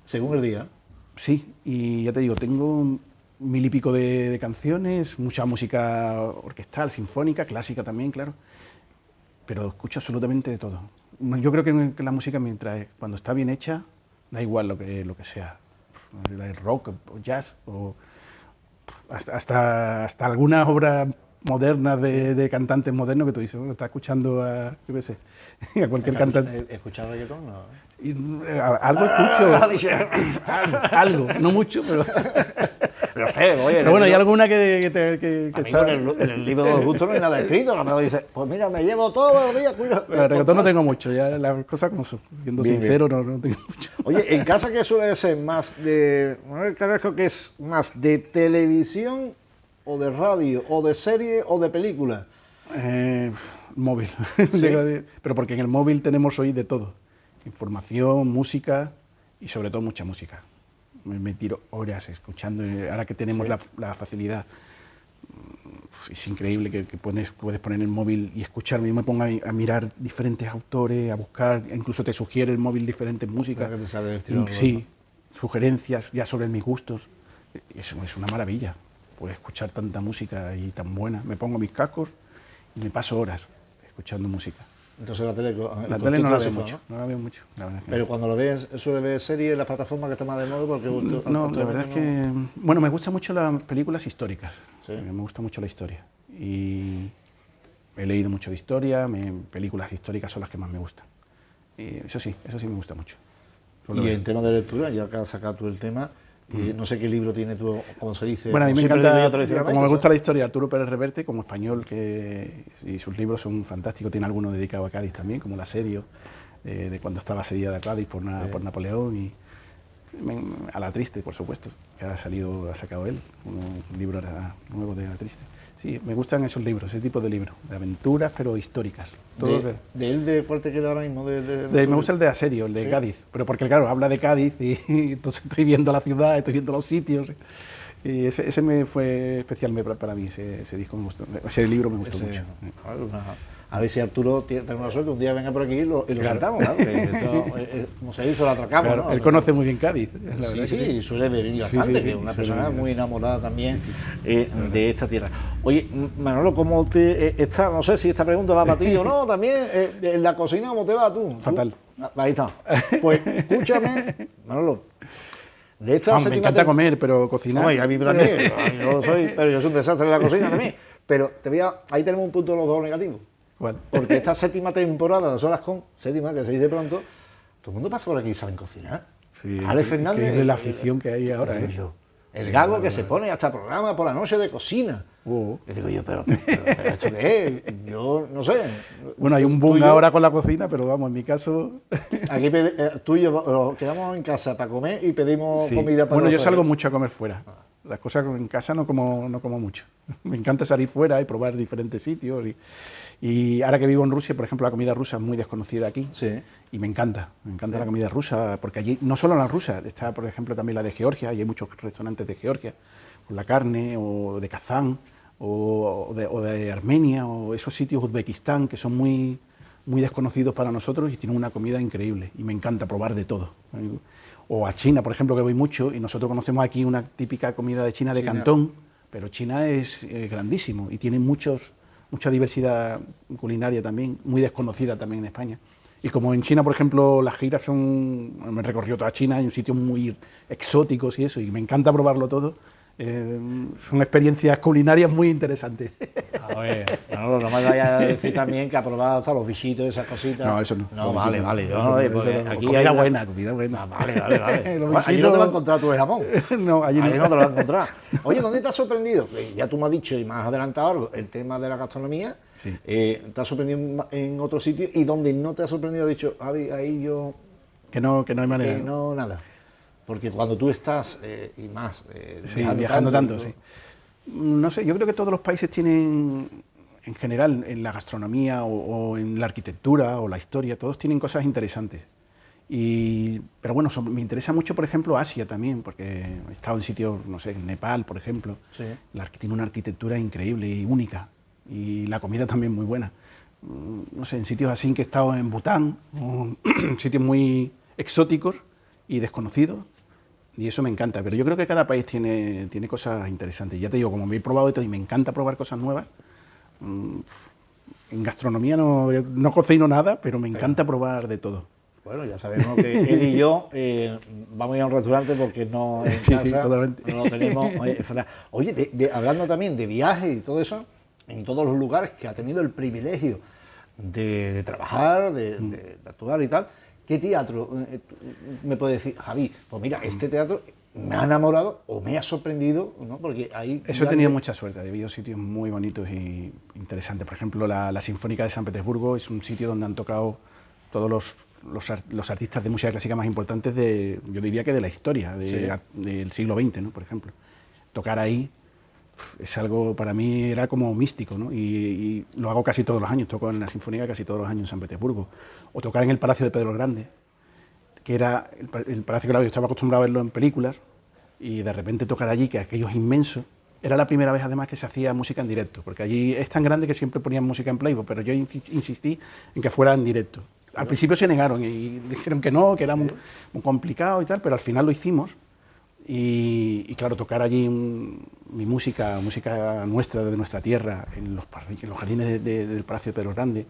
S1: Según el día.
S2: Sí, y ya te digo, tengo 1000 y pico de canciones, mucha música orquestal, sinfónica, clásica también, claro, pero escucho absolutamente de todo. Yo creo que la música, cuando está bien hecha, da igual lo que sea, rock, o jazz, o hasta algunas obras modernas de cantantes modernos que tú dices, bueno, está escuchando a, yo qué sé, a cualquier cantante.
S1: ¿Escuchar reggaetón? No.
S2: Algo escucho, algo, no mucho, pero...
S1: Pero, oye,
S2: pero bueno, hay alguna que
S1: está... En el libro de los gustos no hay nada escrito, a lo mejor dice, pues mira, me llevo todos los días...
S2: El reggaetón no tengo mucho, ya las cosas como son, siendo sincero, no tengo mucho.
S1: Oye, en casa, ¿qué suele ser más de... Manuel Carrasco, que es más de televisión o de radio, o de serie o de película?
S2: Móvil,
S1: ¿Sí?
S2: Pero porque en el móvil tenemos hoy de todo, información, música y sobre todo mucha música. Me tiro horas escuchando, ahora que tenemos la facilidad, es increíble que puedes poner el móvil y escucharme. Yo me pongo a mirar diferentes autores, a buscar, incluso te sugiere el móvil diferentes músicas.
S1: Que te sale del tirón,
S2: Sí, sugerencias ya sobre mis gustos. Es una maravilla, puedes escuchar tanta música y tan buena. Me pongo mis cascos y me paso horas escuchando música.
S1: Entonces
S2: la tele no la veo mucho, ¿no? No la veo mucho, la verdad.
S1: Pero cuando lo ves, suele ver series en las plataformas que están más de moda porque...
S2: No, la verdad es que... Bueno, me gustan mucho las películas históricas,
S1: ¿Sí?
S2: Me gusta mucho la historia y he leído mucho de historia, películas históricas son las que más me gustan. Y eso sí me gusta mucho.
S1: Y en tema de lectura, ya que has sacado tú el tema, no sé qué libro tiene tú, como se dice...
S2: Bueno, a mí me encanta, como me gusta
S1: ¿sabes?
S2: la historia, Arturo Pérez Reverte, como español, y sus libros son fantásticos, tiene algunos dedicados a Cádiz también, como El Asedio, de cuando estaba asediada Cádiz por Napoleón, y A la Triste, por supuesto, que ha sacado él, un libro nuevo de A la Triste. Sí, me gustan esos libros, ese tipo de libros, de aventuras, pero históricas.
S1: ¿De él de cuál te queda ahora mismo?
S2: Me gusta el de Asedio, el de Cádiz, pero porque claro, habla de Cádiz y entonces estoy viendo la ciudad, estoy viendo los sitios. Y ese me fue especial para mí, ese disco me gustó, ese libro me gustó mucho.
S1: A ver si Arturo tiene una suerte, un día venga por aquí y lo sentamos, claro, que esto, como se dice, lo atracamos,
S2: claro,
S1: ¿no?
S2: él conoce muy bien Cádiz.
S1: Sí, suele venir bastante, que es una persona muy enamorada también de esta tierra. Oye, Manolo, ¿cómo te está? No sé si esta pregunta va para ti o no, también, en la cocina, ¿cómo te va tú?
S2: Fatal.
S1: Ahí está. Pues escúchame, Manolo. De esta
S2: me encanta comer, pero cocinar...
S1: Oye, a mí también, pero yo soy un desastre en la cocina también. Pero ahí tenemos un punto de los dos negativos.
S2: ¿Cuál?
S1: Porque esta séptima temporada de Solas Con, séptima, que se dice pronto, todo el mundo pasa por aquí y saben cocinar.
S2: Sí,
S1: Alex Fernández...
S2: Que es de la afición que hay ahora,
S1: El gago que se pone hasta programa por la noche de cocina. Y digo yo, pero ¿esto qué es? Yo no sé.
S2: Bueno, hay un boom ahora con la cocina, pero vamos, en mi caso...
S1: Aquí tú y yo quedamos en casa para comer y pedimos comida para...
S2: Bueno, yo salgo mucho a comer fuera. Las cosas en casa no como mucho. Me encanta salir fuera y probar diferentes sitios. Y ahora que vivo en Rusia, por ejemplo, la comida rusa es muy desconocida aquí.
S1: Sí.
S2: Y me encanta la comida rusa, porque allí no solo la rusa, está por ejemplo también la de Georgia, y hay muchos restaurantes de Georgia, con la carne, o de Kazán, o de Armenia, o esos sitios, Uzbekistán, que son muy desconocidos para nosotros y tienen una comida increíble. Y me encanta probar de todo. O a China, por ejemplo, que voy mucho, y nosotros conocemos aquí una típica comida de China de Cantón, pero China es grandísimo y tiene mucha diversidad culinaria también, muy desconocida también en España. Y como en China, por ejemplo, las giras me he recorrido toda China en sitios muy exóticos y eso, y me encanta probarlo todo. Son experiencias culinarias muy interesantes.
S1: A ver, no me vayas a decir también que ha probado hasta los bichitos, esas cositas.
S2: No, eso no.
S1: No, vale.
S2: Aquí comida buena.
S1: Vale. Allí no te va a encontrar tu jamón.
S2: No, allí
S1: no te lo vas a encontrar. Oye, ¿dónde te has sorprendido? Ya tú me has dicho y me has adelantado algo, el tema de la gastronomía.
S2: Sí.
S1: ¿Te has sorprendido en otro sitio? Y donde no te has sorprendido, has dicho, ahí yo...
S2: Que no hay manera.
S1: Que no, nada. Porque cuando tú estás, y más...
S2: viajando tanto, sí. No sé, yo creo que todos los países tienen, en general, en la gastronomía o en la arquitectura o la historia, todos tienen cosas interesantes. Pero bueno, me interesa mucho, por ejemplo, Asia también, porque he estado en sitios, no sé, en Nepal, por ejemplo, tiene una arquitectura increíble y única, y la comida también muy buena. No sé, en sitios así que he estado en Bután, sitios muy exóticos y desconocidos, Y eso me encanta, pero yo creo que cada país tiene cosas interesantes. Ya te digo, como me he probado de todo y me encanta probar cosas nuevas, en gastronomía no cocino nada, pero me encanta probar de todo.
S1: Bueno, ya sabemos que él y yo vamos a ir a un restaurante porque no en casa
S2: Sí, totalmente.
S1: no lo tenemos. Oye, hablando también de viajes y todo eso, en todos los lugares que ha tenido el privilegio de trabajar, de actuar y tal, ¿qué teatro me puede decir, Javi? Pues mira, este teatro me ha enamorado o me ha sorprendido, ¿no? Porque ahí...
S2: Eso he tenido mucha suerte, he vivido sitios muy bonitos y interesantes. Por ejemplo, la Sinfónica de San Petersburgo es un sitio donde han tocado todos los artistas de música clásica más importantes yo diría que de la historia, del siglo XX, ¿no? Por ejemplo. Tocar ahí es algo, para mí era como místico, ¿no? Y lo hago casi todos los años, toco en la Sinfónica casi todos los años en San Petersburgo. O tocar en el Palacio de Pedro el Grande, que era el palacio, claro, yo estaba acostumbrado a verlo en películas, y de repente tocar allí, que aquello es inmenso. Era la primera vez además que se hacía música en directo, porque allí es tan grande que siempre ponían música en playback, pero yo insistí en que fuera en directo. Al principio se negaron y dijeron que no, que era muy complicado y tal, pero al final lo hicimos. Y claro, tocar allí mi música nuestra, de nuestra tierra, en los jardines del Palacio de Pedro el Grande,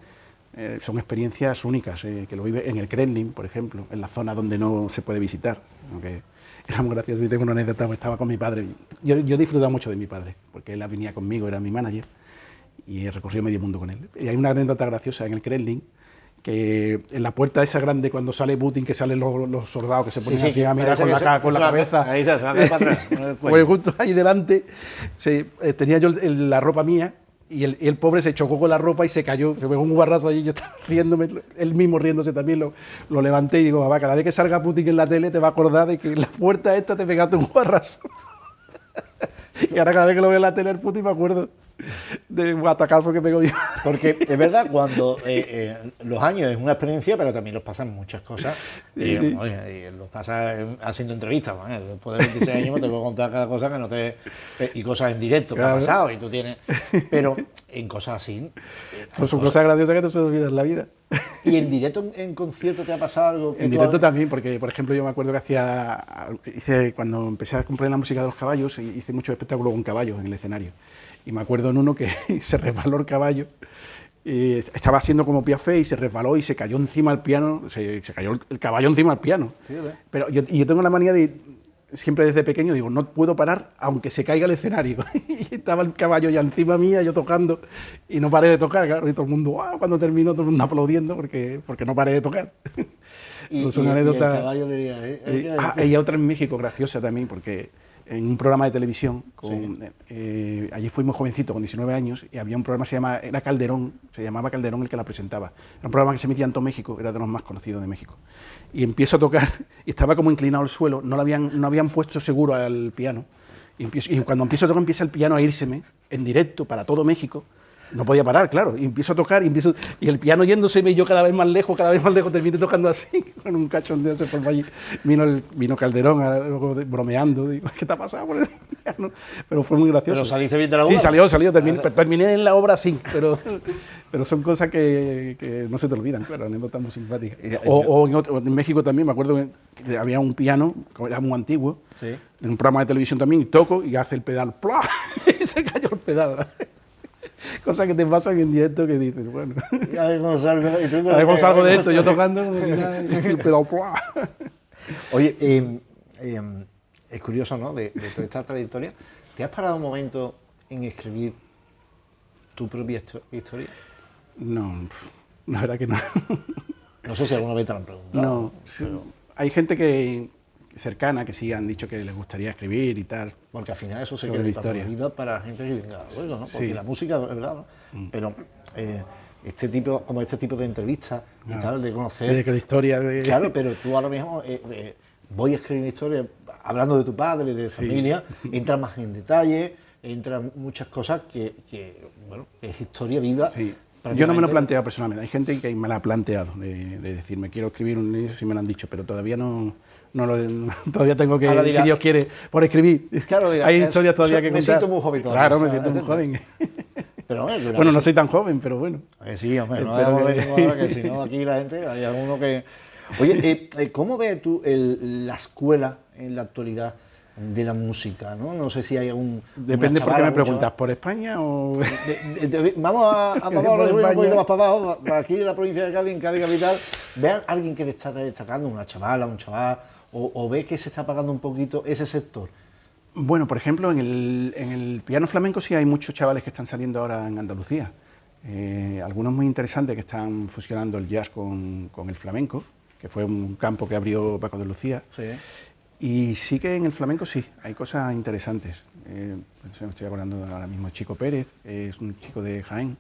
S2: son experiencias únicas, que lo vive en el Kremlin, por ejemplo, en la zona donde no se puede visitar. Aunque era muy gracioso, y tengo una anécdota, estaba con mi padre. Yo he disfrutado mucho de mi padre, porque él venía conmigo, era mi manager, y he recorrido medio mundo con él. Y hay una anécdota graciosa en el Kremlin, que en la puerta esa grande, cuando sale Putin, que salen los soldados que se ponen así a mirar con la cabeza.
S1: Ahí se va a caer para atrás.
S2: Pues justo ahí delante tenía yo la ropa mía, y el pobre se chocó con la ropa y se cayó, se pegó un guarrazo allí. Yo estaba riéndome, él mismo riéndose también, lo levanté y digo, papá, cada vez que salga Putin en la tele te va a acordar de que en la puerta esta te pegaste un guarrazo. Y ahora cada vez que lo veo en la tele el Putin me acuerdo del guatacazo que pegó yo.
S1: Porque es verdad, cuando los años es una experiencia, pero también los pasan muchas cosas. Y los pasas haciendo entrevistas. ¿Vale? Después de 26 años te puedo contar cada cosa que no te... Y cosas en directo que ha pasado y tú tienes... Pero en cosas así...
S2: Pues son cosas graciosas que no se olvidan en la vida.
S1: ¿Y en directo, en concierto, te ha pasado algo?
S2: En directo también, porque por ejemplo yo me acuerdo que cuando empecé a componer la música de los caballos, hice muchos espectáculos con caballos en el escenario. Y me acuerdo en uno que se resbaló el caballo, estaba haciendo como Piafé y se resbaló y se cayó encima del piano, se cayó el caballo encima del piano. Sí, pero yo tengo la manía de, siempre desde pequeño, digo, no puedo parar aunque se caiga el escenario. Y estaba el caballo ya encima mía, yo tocando, y no paré de tocar, claro, y todo el mundo, ¡wow! Cuando terminó, todo el mundo aplaudiendo porque no paré de tocar.
S1: Son anécdotas. Y el caballo diría,
S2: y otra en México, graciosa también, porque en un programa de televisión, allí fuimos jovencitos, con 19 años, y había un programa, se llamaba Calderón el que la presentaba. Era un programa que se emitía en todo México, era de los más conocidos de México. Y empiezo a tocar, y estaba como inclinado al suelo, no habían puesto seguro al piano. Y cuando empiezo a tocar, empieza el piano a írseme, en directo, para todo México. No podía parar, claro, y empiezo a tocar, y el piano yéndoseme, y yo cada vez más lejos, terminé tocando así, con un cachondeo se formó allí. Vino Calderón, luego bromeando, digo, ¿qué te ha pasado por el piano? Pero fue muy gracioso.
S1: ¿Pero saliste bien de la obra?
S2: Sí, salió, terminé en la obra así, pero son cosas que no se te olvidan, claro, anécdotas muy simpáticas. En México también, me acuerdo que había un piano, que era muy antiguo, en un programa de televisión también, y toco, y hace el pedal, ¡plá! Y se cayó el pedal. Cosas que te pasan en directo que dices, bueno.
S1: A ver cómo
S2: salgo de esto, yo tocando, el pedal, ¡plá!
S1: Oye, es curioso, ¿no? De toda esta trayectoria, ¿te has parado un momento en escribir tu propia historia?
S2: No, la verdad que no.
S1: No sé si alguna vez te lo han preguntado.
S2: No, pero... hay gente cercana que sí han dicho que les gustaría escribir y tal.
S1: Porque al final eso se queda vida para la gente que venga luego, ¿no? Porque la música es verdad, ¿no? Pero este tipo de entrevistas y tal, de conocer...
S2: De historia...
S1: Claro, pero tú ahora mismo voy a escribir una historia hablando de tu padre, de familia, entra más en detalle, entran muchas cosas que bueno, es historia viva. Sí.
S2: Yo no me lo he planteado personalmente, hay gente que me la ha planteado, de decirme quiero escribir un libro, sí me lo han dicho, pero todavía todavía tengo que, si Dios quiere, por escribir.
S1: Claro,
S2: hay historias todavía que contar.
S1: Me siento muy joven todavía.
S2: Claro, me siento muy joven.
S1: Pero,
S2: bueno, no soy tan joven, pero bueno.
S1: Sí, hombre, no ahora que si no, aquí la gente, hay alguno que... Oye, ¿cómo ves tú la escuela en la actualidad de la música, ¿no? No sé si hay algún...
S2: Depende por qué me preguntas, ¿por España o...?
S1: Vamos a resolver un
S2: España.
S1: poquito más para abajo, para aquí en la provincia de Cádiz, en Cádiz capital, vean a alguien que está destacando, una chavala, un chaval, o ve que se está apagando un poquito ese sector.
S2: Bueno, por ejemplo, en el piano flamenco sí hay muchos chavales que están saliendo ahora en Andalucía. Algunos muy interesantes que están fusionando el jazz con el flamenco, que fue un campo que abrió Paco de Lucía.
S1: Sí.
S2: Y sí que en el flamenco sí, hay cosas interesantes. Me estoy acordando ahora mismo de Chico Pérez, es un chico de Jaén,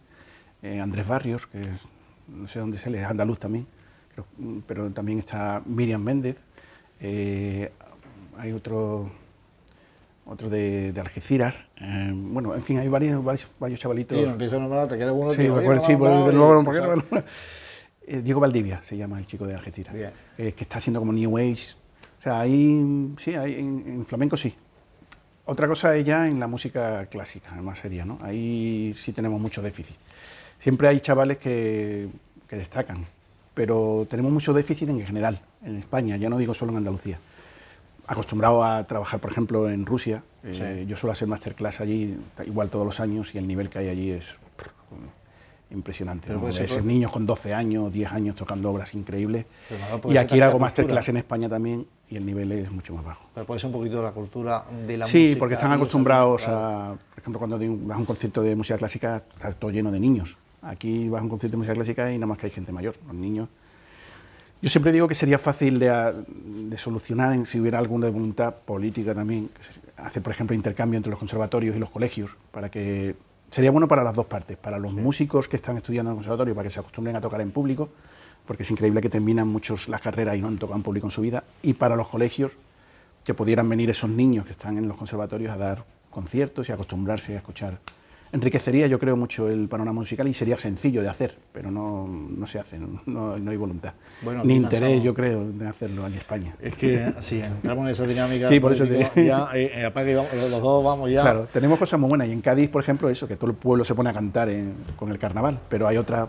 S2: Andrés Barrios, que no sé dónde es él, es andaluz también, pero también está Miriam Méndez, hay otro de Algeciras, bueno, en fin, hay varios chavalitos.
S1: Sí, no empiezo a nombrar, te queda uno.
S2: Sí,
S1: que
S2: me acuerdo, sí, Diego Valdivia se llama el chico de Algeciras, que está haciendo como New Age. O sea, ahí sí, en flamenco sí. Otra cosa es ya en la música clásica, más seria, ¿no? Ahí sí tenemos mucho déficit. Siempre hay chavales que destacan, pero tenemos mucho déficit en general, en España, ya no digo solo en Andalucía. Acostumbrado a trabajar, por ejemplo, en Rusia, yo suelo hacer masterclass allí, igual todos los años, y el nivel que hay allí es impresionante, ¿no? Ves niños con 12 años, 10 años tocando obras increíbles, y aquí hago masterclass en España también, y el nivel es mucho más bajo.
S1: Pero puede ser un poquito la cultura de la música.
S2: Sí, porque están acostumbrados a, por ejemplo, cuando vas a un concierto de música clásica, está todo lleno de niños. Aquí vas a un concierto de música clásica y nada más que hay gente mayor, los niños. Yo siempre digo que sería fácil de solucionar si hubiera alguna voluntad política también, hacer, por ejemplo, intercambio entre los conservatorios y los colegios, para que sería bueno para las dos partes, para los músicos que están estudiando en el conservatorio, para que se acostumbren a tocar en público, porque es increíble que terminan muchos las carreras y no han tocado en público en su vida, y para los colegios, que pudieran venir esos niños que están en los conservatorios a dar conciertos y acostumbrarse a escuchar. Enriquecería, yo creo, mucho el panorama musical y sería sencillo de hacer, pero no se hace, no hay voluntad, bueno, ni interés, yo creo, de hacerlo en España.
S1: Es que si entramos en esa dinámica,
S2: sí, por eso
S1: ya apaga y vamos, los dos vamos ya.
S2: Claro, tenemos cosas muy buenas, y en Cádiz, por ejemplo, eso, que todo el pueblo se pone a cantar con el carnaval, pero hay otras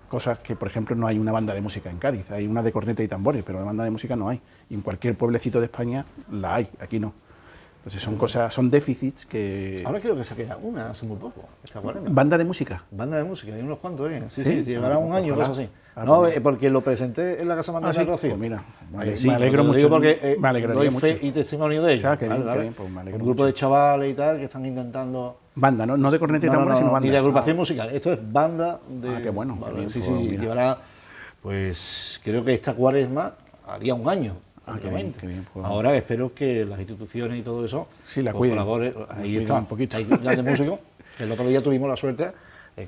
S2: cosas que, por ejemplo, no hay una banda de música en Cádiz, hay una de corneta y tambores, pero de banda de música no hay, y en cualquier pueblecito de España la hay, aquí no. Entonces son cosas, son déficits que...
S1: Ahora creo que se queda una hace muy poco.
S2: ¿Banda de música?
S1: Banda de música, hay unos cuantos, ¿eh? Sí, llevará un año, cosas así. No, porque lo presenté en la Casa Materna de Rocío.
S2: Pues mira,
S1: sí,
S2: me alegro mucho.
S1: Porque
S2: me alegraría mucho.
S1: Fe y testimonio de ellos.
S2: O sea, que bien, pues me alegro
S1: un grupo
S2: mucho.
S1: De chavales y tal que están intentando...
S2: Banda, no de corneta y tambores, sino banda.
S1: Ni de agrupación musical, esto es banda de...
S2: qué bueno.
S1: Vale,
S2: bien,
S1: sí,
S2: pues,
S1: sí, llevará, pues creo que esta cuaresma haría un año.
S2: Qué bien, pues,
S1: ahora espero que las instituciones y todo eso
S2: sí, la
S1: pues,
S2: cuiden,
S1: colaboren. Ahí está,
S2: un poquito.
S1: hay grandes músicos. El otro día tuvimos la suerte,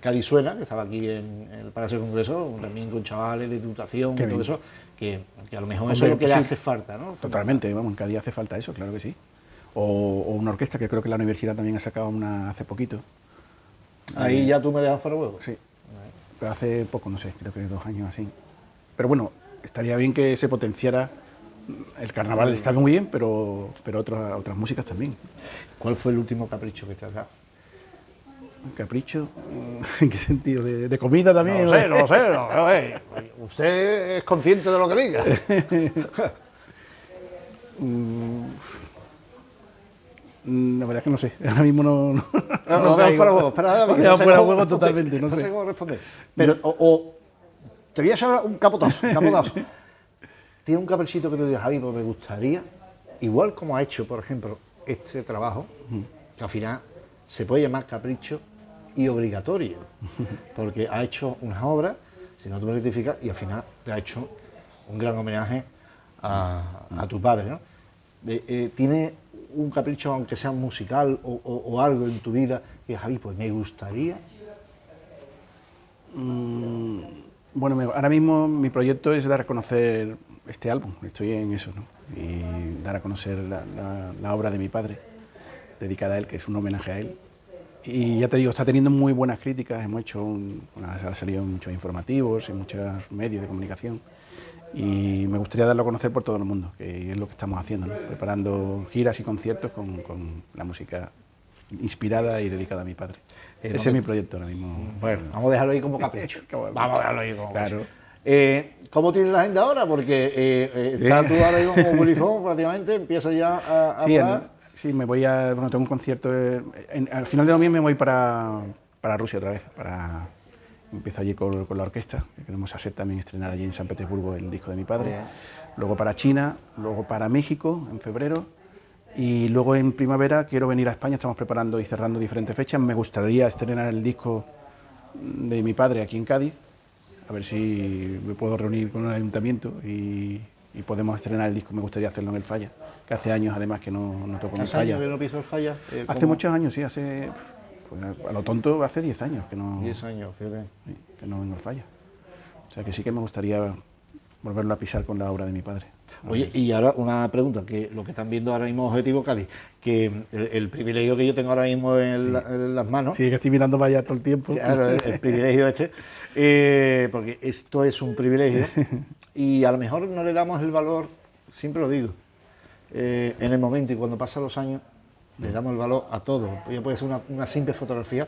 S1: Cádiz Suena, que estaba aquí en el Palacio de Congreso, también con chavales de Diputación y todo eso, que a lo mejor eso es lo que le hace falta, ¿no?
S2: Totalmente, vamos, en Cádiz hace falta eso, claro que sí. O una orquesta, que creo que la universidad también ha sacado una hace poquito.
S1: Ahí ya tú me dejas fuera huevo.
S2: Sí, pero hace poco, no sé, creo que 2 años así. Pero bueno, estaría bien que se potenciara. El carnaval está muy bien, pero otras músicas también.
S1: ¿Cuál fue el último capricho que te has dado?
S2: ¿Capricho? ¿En qué sentido? ¿De comida también?
S1: No lo sé. Usted es consciente de lo que diga.
S2: La verdad es que no sé. Ahora mismo no
S1: me fuera huevo.
S2: Me fuera huevo totalmente, no sé.
S1: No sé cómo responder. Pero, te voy a echar un capotazo. Tiene un caprichito que te digas, Javi, pues me gustaría, igual como ha hecho, por ejemplo, este trabajo, que al final se puede llamar capricho y obligatorio, porque ha hecho unas obras, si no tú me rectificas, y al final le ha hecho un gran homenaje a tu padre, ¿no? ¿Tiene un capricho, aunque sea musical o algo en tu vida, que Javi, pues me gustaría?
S2: Bueno, ahora mismo mi proyecto es dar a conocer este álbum, estoy en eso, ¿no? Y dar a conocer la obra de mi padre, dedicada a él, que es un homenaje a él. Y ya te digo, está teniendo muy buenas críticas, hemos hecho ha salido en muchos informativos, en muchos medios de comunicación, y me gustaría darlo a conocer por todo el mundo, que es lo que estamos haciendo, ¿no? Preparando giras y conciertos con la música inspirada y dedicada a mi padre. Ese es mi proyecto ahora mismo.
S1: Bueno, vamos a dejarlo ahí como capricho.
S2: Vamos a dejarlo ahí como
S1: claro. ¿Cómo tienes la agenda ahora? Porque estás tú ahora mismo como bulifón prácticamente, empiezas ya a
S2: Sí,
S1: hablar.
S2: sí, me voy a... Bueno, tengo un concierto... al final de noviembre me voy para Rusia otra vez. Empiezo allí con la orquesta, que queremos hacer también, estrenar allí en San Petersburgo el disco de mi padre.
S1: Bien.
S2: Luego para China, luego para México en febrero. Y luego en primavera quiero venir a España, estamos preparando y cerrando diferentes fechas. Me gustaría estrenar el disco de mi padre aquí en Cádiz, a ver si me puedo reunir con el ayuntamiento y podemos estrenar el disco. Me gustaría hacerlo en el Falla, que hace años además que no toco en el
S1: ¿Hace años
S2: Falla.
S1: que no piso el Falla?
S2: Hace
S1: ¿Cómo?
S2: muchos años, sí, pues, a lo tonto hace 10 años que no,
S1: 10 años, fíjate.
S2: sí, que no vengo al Falla. O sea que sí que me gustaría volverlo a pisar con la obra de mi padre.
S1: Oye, y ahora una pregunta, que lo que están viendo ahora mismo Objetivo Cádiz, que el privilegio que yo tengo ahora mismo en las manos,
S2: Sí, que estoy mirando para allá todo el tiempo.
S1: claro, el privilegio porque esto es un privilegio y a lo mejor no le damos el valor, siempre lo digo, en el momento y cuando pasan los años le damos el valor a todo. Ya puede ser una simple fotografía,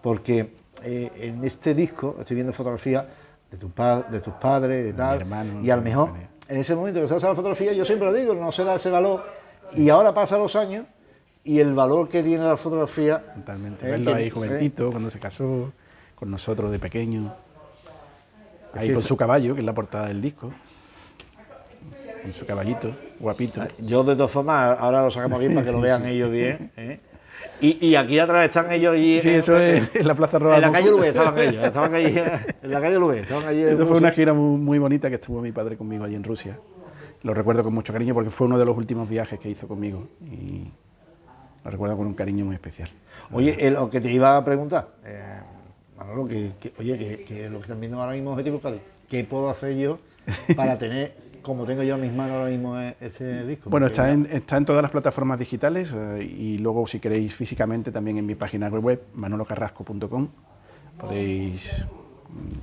S1: porque en este disco estoy viendo fotografías de tus padres, de tal,
S2: hermano,
S1: y a lo
S2: de mi
S1: mejor
S2: familia.
S1: en ese momento que se hace la fotografía, yo siempre lo digo, no se da ese valor, y ahora pasan los años y el valor que tiene la fotografía.
S2: Totalmente. Verlo ahí jovencito, cuando se casó con nosotros de pequeño. Ahí con su caballo, que es la portada del disco. Con su caballito, guapito.
S1: Yo de todas formas, ahora lo sacamos aquí para que lo vean ellos bien. Y aquí atrás están ellos allí.
S2: Sí, eso es en la Plaza Roda.
S1: En la calle Lubé estaban ellos, estaban allí, en la calle Lubé, estaban allí.
S2: Eso fue una gira muy bonita que estuvo mi padre conmigo allí en Rusia. Lo recuerdo con mucho cariño porque fue uno de los últimos viajes que hizo conmigo y lo recuerdo con un cariño muy especial.
S1: Oye, lo que te iba a preguntar, Manolo, que lo que están viendo ahora mismo Objetivo Cádiz, ¿qué puedo hacer yo para tener, como tengo yo en mis manos ahora mismo, este disco?
S2: Bueno,
S1: Porque
S2: está en todas las plataformas digitales y luego si queréis físicamente también en mi página web manolocarrasco.com podéis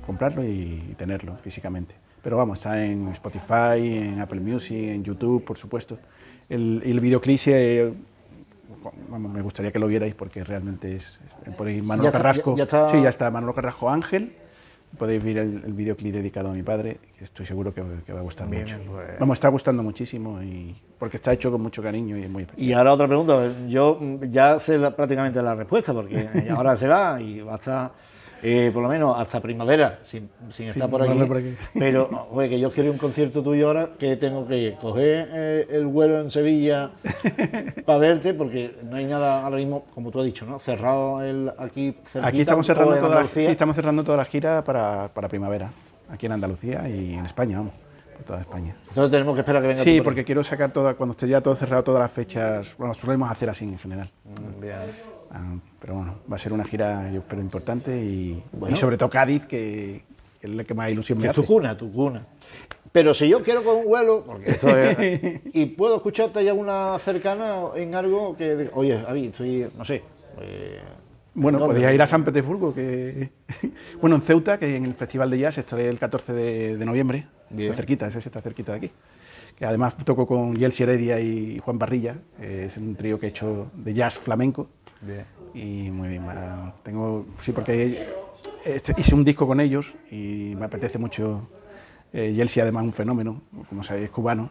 S2: comprarlo y tenerlo físicamente. Pero vamos, está en Spotify, en Apple Music, en YouTube, por supuesto. El videoclip vamos, me gustaría que lo vierais porque realmente podéis Manolo
S1: Ya está,
S2: Carrasco.
S1: ya está.
S2: Sí, ya está Manolo Carrasco Ángel. Podéis ver el videoclip dedicado a mi padre, que estoy seguro que va a gustar
S1: Bien,
S2: mucho.
S1: pues.
S2: Vamos, está gustando muchísimo porque está hecho con mucho cariño y es muy especial.
S1: Y ahora otra pregunta, yo ya sé prácticamente la respuesta, porque ahora se va y va a estar por lo menos hasta primavera, sin estar por aquí.
S2: por aquí.
S1: Pero, oye, que yo quiero un concierto tuyo ahora, que tengo que coger el vuelo en Sevilla para verte, porque no hay nada ahora mismo, como tú has dicho, ¿no? Cerrado aquí cerquita.
S2: Aquí estamos cerrando,
S1: en Andalucía.
S2: estamos cerrando toda la gira para primavera, aquí en Andalucía y en España, vamos, por toda España.
S1: Entonces tenemos que esperar a que venga
S2: Sí,
S1: tú por
S2: porque quiero sacar cuando esté ya todo cerrado, todas las fechas, bueno, solemos hacer así en general.
S1: aquí. Bien.
S2: Pero bueno, va a ser una gira, yo espero, importante y sobre todo Cádiz, que es la que más ilusión me
S1: Que es
S2: hace.
S1: tu cuna. Pero si yo quiero con un vuelo, porque esto es... y puedo escucharte ya una cercana en algo que... Oye, Javi, estoy, no sé...
S2: Bueno,
S1: ¿dónde?
S2: podrías ir a San Petersburgo, bueno, en Ceuta, que en el Festival de Jazz estaré el 14 de noviembre,
S1: Bien.
S2: está cerquita, ese está cerquita de aquí. Que además toco con Yelsi Heredia y Juan Parrilla, es un trío que he hecho de jazz flamenco.
S1: Bien.
S2: Y muy bien, sí, porque hice un disco con ellos y me apetece mucho. Yelsi además un fenómeno, como sabéis, es cubano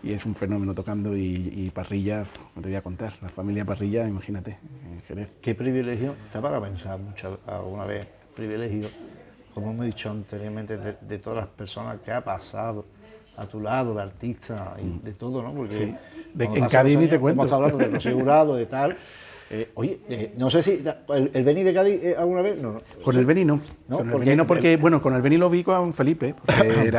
S2: y es un fenómeno tocando y Parrilla, no te voy a contar, la familia Parrilla, imagínate, en Jerez.
S1: Qué privilegio, te para pensar alguna vez, privilegio, como hemos dicho anteriormente, de todas las personas que ha pasado a tu lado, de artista y de todo, ¿no? Porque
S2: Sí.
S1: cuando
S2: En
S1: pasan
S2: Cádiz
S1: los
S2: ni te
S1: años,
S2: cuento.
S1: Estamos hablando de Rocío Jurado, de tal. Oye, no sé si el Beni de Cádiz alguna vez, no.
S2: Con el Beni no.
S1: No,
S2: Con el
S1: porque-
S2: Beni no, porque, bueno, con el Beni lo vi con Felipe, porque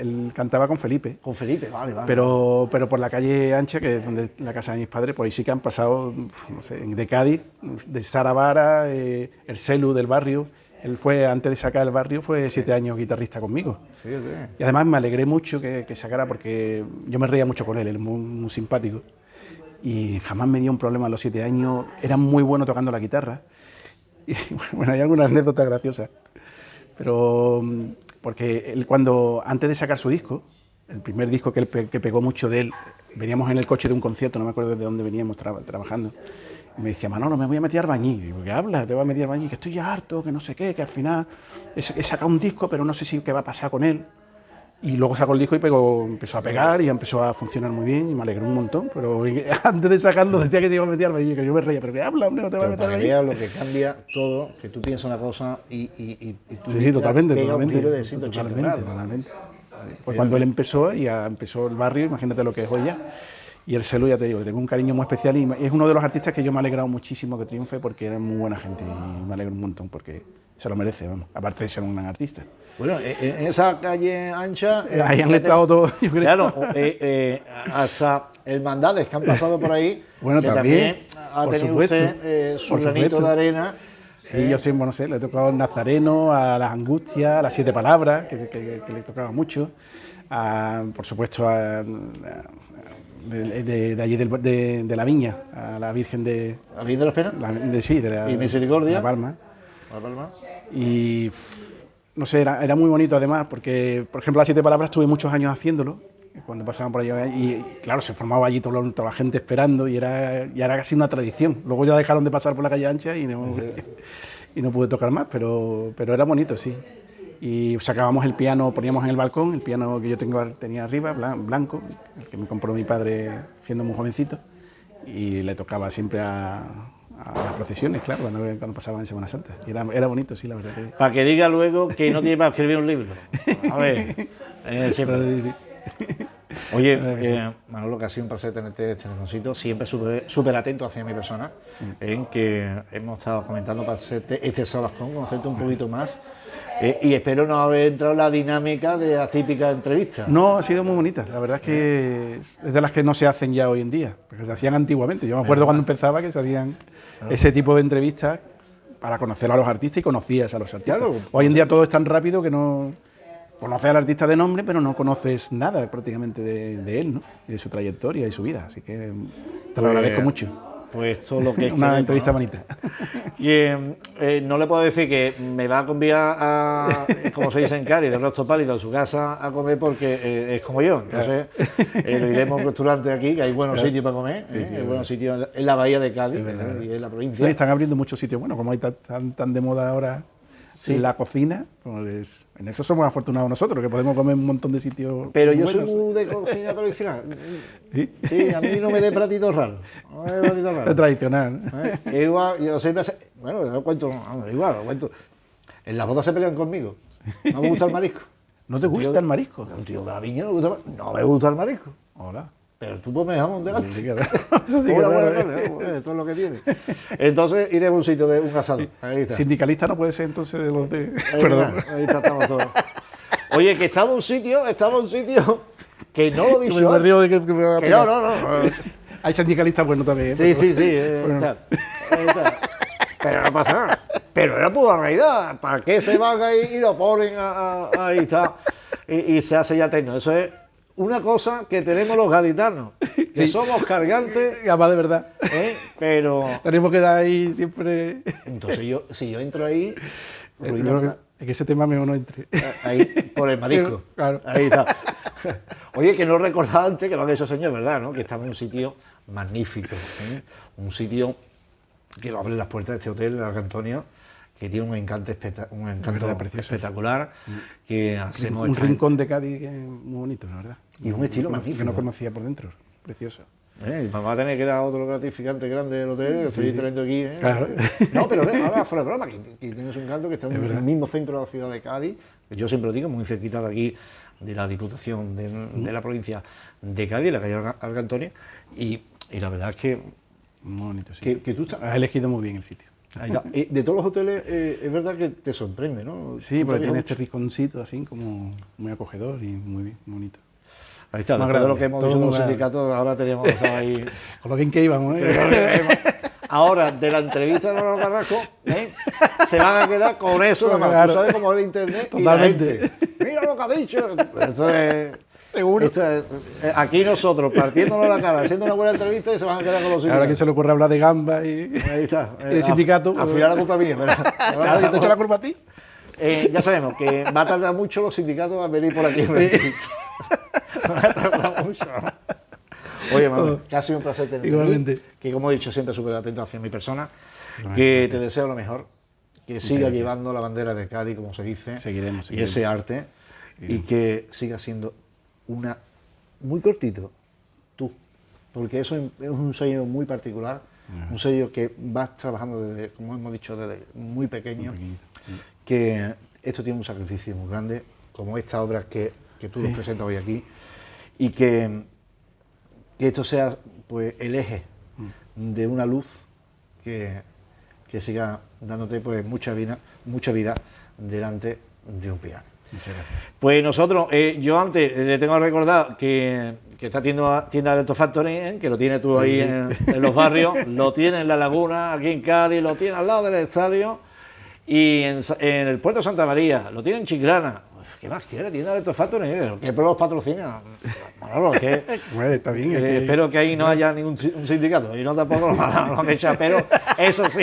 S2: él cantaba con Felipe.
S1: Con Felipe, vale.
S2: Pero por la calle ancha, que es donde la casa de mis padres, por ahí sí que han pasado, no sé, de Cádiz, de Sara Vara, el Celu del barrio. Él fue, antes de sacar el barrio, fue 7 años guitarrista conmigo.
S1: Fíjate.
S2: Y además me alegré mucho que sacara, porque yo me reía mucho con él es muy simpático. Y jamás me dio un problema a los 7 años, era muy bueno tocando la guitarra. Y bueno, hay algunas anécdotas graciosas. Pero porque él antes de sacar su disco, el primer disco que pegó mucho de él, veníamos en el coche de un concierto, no me acuerdo de dónde veníamos trabajando, Y me decía, Manolo, me voy a meter a Arbañí. Digo, ¿qué hablas? Te voy a meter a Arbañí, que estoy ya harto, que no sé qué, que al final he sacado un disco, pero no sé si qué va a pasar con él. Y luego sacó el disco y empezó a pegar y empezó a funcionar muy bien y me alegró un montón. Pero antes de sacarlo decía que te iba a meter a Arbañí, que yo me reía, pero ¿qué hablas, hombre? No te vas a meter a Arbañí.
S1: Lo que cambia todo, que tú piensas una cosa y tú
S2: Sí, totalmente,
S1: pega un giro de
S2: totalmente.
S1: 180
S2: Totalmente,
S1: grados.
S2: totalmente. Pues cuando él empezó, ya empezó el barrio, imagínate lo que es hoy ya. Y el Celu, ya te digo, le tengo un cariño muy especial y es uno de los artistas que yo me he alegrado muchísimo que triunfe porque era muy buena gente y me alegro un montón porque se lo merece, vamos, aparte de ser un gran artista.
S1: Bueno, en esa calle ancha...
S2: Ahí han estado todos, yo creo.
S1: Claro, hasta hermandades que han pasado por ahí,
S2: Bueno,
S1: que
S2: también,
S1: ha
S2: por
S1: tenido
S2: supuesto,
S1: usted su
S2: por
S1: granito
S2: supuesto.
S1: de arena.
S2: Sí, yo siempre, no sé, le he tocado al Nazareno, a las Angustias, a las Siete Palabras, que le tocaba mucho, por supuesto, de allí de la Viña, a la Virgen de...
S1: ¿A bien de las penas?
S2: Sí, de la...
S1: ¿Y Misericordia?
S2: La Palma.
S1: ¿La Palma?
S2: Y no sé, era muy bonito además, porque, por ejemplo, las Siete Palabras estuve muchos años haciéndolo, cuando pasaban por allá, y claro, se formaba allí toda la gente esperando, y era casi una tradición. Luego ya dejaron de pasar por la calle ancha y no pude tocar más, pero era bonito, sí. Y sacábamos el piano, poníamos en el balcón, el piano que yo tenía arriba, blanco, el que me compró mi padre siendo muy jovencito, y le tocaba siempre a las procesiones, claro, cuando pasaban en Semana Santa. Y era bonito, sí, la verdad.
S1: Para que diga luego que no tiene para escribir un libro. A ver, siempre. Oye, Manolo, que ha sido un placer tenerte este rinconcito, siempre súper atento hacia mi persona, en que hemos estado comentando para hacerte este salazón, conocerte un poquito más, y espero no haber entrado en la dinámica de la típica entrevista.
S2: No, ha sido muy bonita, la verdad es que es de las que no se hacen ya hoy en día, porque se hacían antiguamente. Yo me acuerdo cuando empezaba que se hacían ese tipo de entrevistas para conocer a los artistas y conocías a los artistas.
S1: Claro.
S2: Hoy en día todo es tan rápido que no... Conoces al artista de nombre, pero no conoces nada prácticamente de él, ¿no? Y de su trayectoria y su vida. Así que te lo agradezco mucho.
S1: Pues todo lo que es
S2: una entrevista
S1: ¿no?
S2: bonita.
S1: Y no le puedo decir que me va a convidar a, como se dice en Cádiz, de rostro pálido a su casa a comer porque es como yo. Entonces lo iremos a un restaurante aquí, que hay buenos sitios para comer, hay buenos sitios en la bahía de Cádiz y en la provincia.
S2: No, están abriendo muchos sitios, bueno, como hay tan de moda ahora la cocina, pues en eso somos afortunados nosotros, que podemos comer un montón de sitios.
S1: Pero yo soy
S2: buenos.
S1: muy de cocina tradicional.
S2: ¿Sí?
S1: Sí, a mí no me dé platitos raros. No me dé platitos raros.
S2: Es tradicional.
S1: Igual, yo siempre bueno, lo cuento, igual, lo cuento. En las bodas se pelean conmigo. No me gusta el marisco.
S2: ¿No te gusta el marisco?
S1: Un tío de la viña no me gusta el marisco.
S2: Hola.
S1: Pero tú ponme jamón delante.
S2: Sí, claro. Eso sí que
S1: Buena,
S2: claro,
S1: buena carne, esto es lo que tiene. Entonces iré a un sitio de un asado. Ahí está.
S2: Sindicalista no puede ser entonces de los de...
S1: Ahí
S2: Perdón.
S1: está, ahí está, estamos todos. Oye, que estaba un sitio que no lo he dicho.
S2: Me río de que me va a
S1: Que
S2: pegar.
S1: no.
S2: Hay sindicalistas buenos también.
S1: Sí, sí.
S2: Bueno.
S1: Ahí está. Pero no pasa nada. Pero era pura realidad. ¿Para qué se van ahí y lo ponen ahí está? Y se hace ya eterno. Eso es una cosa que tenemos los gaditanos, que
S2: Sí.
S1: somos cargantes,
S2: Además, de verdad.
S1: pero...
S2: Tenemos que dar ahí siempre...
S1: Entonces si yo entro ahí,
S2: Yo creo que ese tema mejor no entre.
S1: ahí por el marisco.
S2: Claro.
S1: Ahí está. Oye, que no recordaba antes que lo había hecho señor, ¿verdad? ¿No? Que estaba en un sitio magnífico, un sitio que lo abre las puertas de este hotel, el Arca Antonio, que tiene un encanto,
S2: verdad, precioso.
S1: espectacular, que hacemos
S2: Un
S1: esta-
S2: rincón de Cádiz que es muy bonito, la verdad.
S1: Y un estilo
S2: Que
S1: magnífico.
S2: no conocía por dentro. Precioso.
S1: Y vamos a tener que dar otro gratificante grande del hotel, que estoy trayendo aquí.
S2: Claro.
S1: No, pero ahora fuera de broma, que tienes un encanto que está en el
S2: verdad.
S1: mismo centro de la ciudad de Cádiz, que yo siempre lo digo, muy cerquita de aquí, de la Diputación de la provincia de Cádiz, la calle Arca Antonio, y la verdad es que
S2: Muy bonito, sí.
S1: tú estás...
S2: Has elegido muy bien el sitio.
S1: Ahí está. De todos los hoteles, es verdad que te sorprende, ¿no?
S2: Sí,
S1: ¿No te
S2: porque tiene
S1: dijo
S2: este
S1: mucho?
S2: rinconcito así como muy acogedor y muy bien, muy bonito.
S1: Ahí está,
S2: Muy
S1: después de lo
S2: agradable,
S1: que hemos
S2: todo
S1: dicho de
S2: muy
S1: los
S2: agradable.
S1: sindicatos, ahora teníamos que estar ahí...
S2: Con lo bien que íbamos, ¿eh?
S1: Ahora, de la entrevista de Manolo Carrasco, se van a quedar con eso, nomás.
S2: Claro.
S1: Tú sabes cómo es el internet.
S2: Totalmente.
S1: Y la gente, mira lo que ha dicho. Esto es,
S2: Seguro.
S1: esto es- aquí nosotros, partiéndonos la cara, haciendo una buena entrevista y se van a quedar con los
S2: Ahora que
S1: sindicatos.
S2: se le ocurre hablar de gamba y...
S1: Ahí está.
S2: y de sindicato,
S1: Al
S2: pues-
S1: final la culpa es mía, ¿verdad?
S2: Claro, que te echo la culpa a ti.
S1: Ya sabemos que va a tardar mucho los sindicatos a venir por aquí en la entrevista. Va a tardar mucho. Oye, Manuel, que ha sido un placer tenerte
S2: Igualmente.
S1: aquí, que como he dicho, siempre súper atento hacia mi persona, que te deseo lo mejor, que siga
S2: gracias.
S1: llevando la bandera de Cádiz, como se dice,
S2: Seguiremos,
S1: y ese arte, y que siga siendo muy cortito, tú, porque eso es un sello muy particular, un sello que vas trabajando desde, como hemos dicho, desde muy pequeño, que esto tiene un sacrificio muy grande, como esta obra que tú nos presentas hoy aquí, y que esto sea pues el eje de una luz que siga dándote pues mucha vida delante de un piano.
S2: Muchas gracias.
S1: Pues nosotros, yo antes le tengo que recordar que está tienda de Electrofactory, que lo tienes tú ahí en los barrios, lo tienes en La Laguna, aquí en Cádiz, lo tienes al lado del estadio, y en el puerto de Santa María, lo tiene en Chiclana. ¿Qué más quiere? Tienda de Electrofactory, que los patrocina. Manolo, que
S2: Bueno, está bien. es que-
S1: espero que ahí no haya ningún un sindicato, y no tampoco lo han echado, pero eso sí,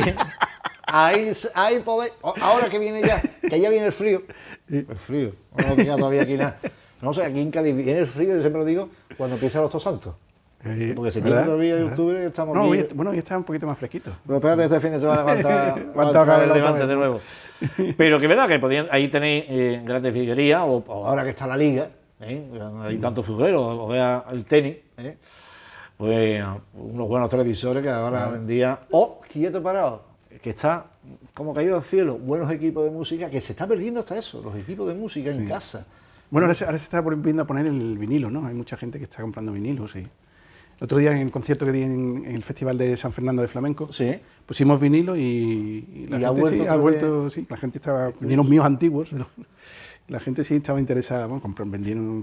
S1: ahí podéis, ahora que viene que ya viene el frío, no tenía todavía aquí nada, no sé, aquí en Cádiz viene el frío, yo siempre lo digo, cuando empiezan los Todos Santos, porque septiembre
S2: ¿verdad?
S1: todavía y
S2: ¿verdad?
S1: octubre estamos
S2: No,
S1: aquí.
S2: hoy está un poquito más fresquito.
S1: Pero espérate, este fin de semana va a
S2: a caer
S1: el
S2: la
S1: Levante
S2: otra
S1: de
S2: vez.
S1: nuevo. Pero que es verdad que ahí tenéis grandes figuerías, o ahora que está la liga, hay tantos futboleros, o vea el tenis, pues unos buenos televisores que ahora en día, quieto parado, que está como caído al cielo, buenos equipos de música, que se está perdiendo hasta eso, los equipos de música en casa.
S2: Bueno, ahora se está volviendo a poner el vinilo, ¿no? Hay mucha gente que está comprando vinilos, sí. El otro día en el concierto que di en el Festival de San Fernando de Flamenco,
S1: Sí.
S2: pusimos vinilo y la
S1: Y ha
S2: gente
S1: vuelto
S2: sí,
S1: otra
S2: ha
S1: vez.
S2: vuelto, sí, la gente estaba, vinilos míos antiguos, la gente sí estaba interesada, bueno,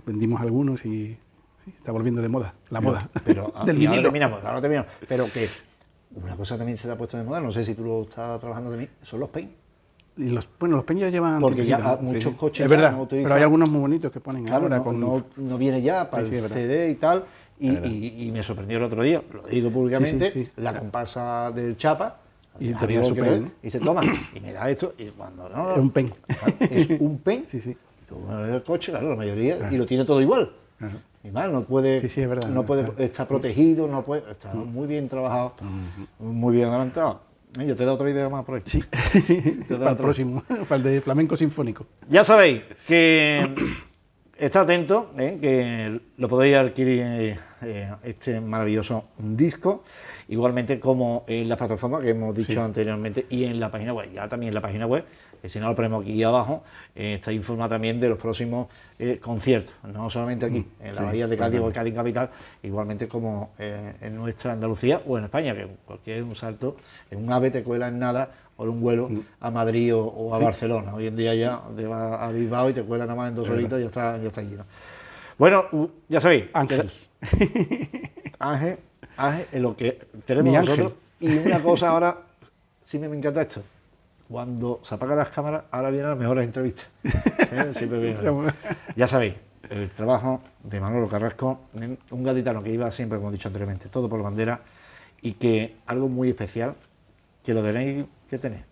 S2: vendimos algunos y sí, está volviendo de moda, la moda
S1: Pero
S2: del
S1: y ahora
S2: vinilo.
S1: terminamos. Pero que una cosa también se te ha puesto de moda, no sé si tú lo estás trabajando de mí, son los paint.
S2: Y los peñas ya llevan
S1: Porque ya
S2: tiempecito, ¿no?
S1: muchos coches
S2: es
S1: ya
S2: verdad,
S1: no utilizan-
S2: pero hay algunos muy bonitos que ponen
S1: Claro,
S2: ahora
S1: no,
S2: con
S1: no viene ya para
S2: Sí, sí, es
S1: el
S2: verdad.
S1: CD y tal,
S2: Es verdad.
S1: y me sorprendió el otro día, lo digo públicamente,
S2: Sí, sí, sí.
S1: la comparsa del Chapa,
S2: Y
S1: arriba
S2: tenía su
S1: que
S2: pen,
S1: ve, y se toma, y me da esto, y cuando no,
S2: Es un pen.
S1: es un pen,
S2: Sí, sí.
S1: tú ves el coche, claro, la mayoría, y lo tiene todo igual.
S2: Claro.
S1: Y más, no puede,
S2: Sí, sí, es verdad,
S1: no puede
S2: claro.
S1: estar protegido, no puede, está muy bien trabajado, muy bien adelantado. Yo te he dado otra idea más por aquí.
S2: Sí,
S1: da
S2: para el
S1: otro.
S2: próximo, para el de flamenco sinfónico.
S1: Ya sabéis que está atento, que lo podéis adquirir este maravilloso disco, igualmente como en las plataformas que hemos dicho anteriormente y en la página web. Ya también en la página web, que si no lo ponemos aquí abajo, está informado también de los próximos conciertos, no solamente aquí, en la Bahía de Cádiz o en Cádiz Capital, igualmente como en nuestra Andalucía o en España, que cualquier un salto, en un AVE te cuela en nada, o en un vuelo a Madrid o a Barcelona. Hoy en día ya te vas a Bilbao y te cuela nada más en 2 horitas y ya está lleno. Bueno, ya sabéis,
S2: Ángel.
S1: Ángel es lo que tenemos
S2: Mi
S1: nosotros. Y una cosa ahora, sí me encanta esto. Cuando se apagan las cámaras, ahora vienen las mejores entrevistas. Siempre vienen. Ya sabéis, el trabajo de Manolo Carrasco, un gaditano que iba siempre, como he dicho anteriormente, todo por bandera, y que algo muy especial, que lo tenéis que tener.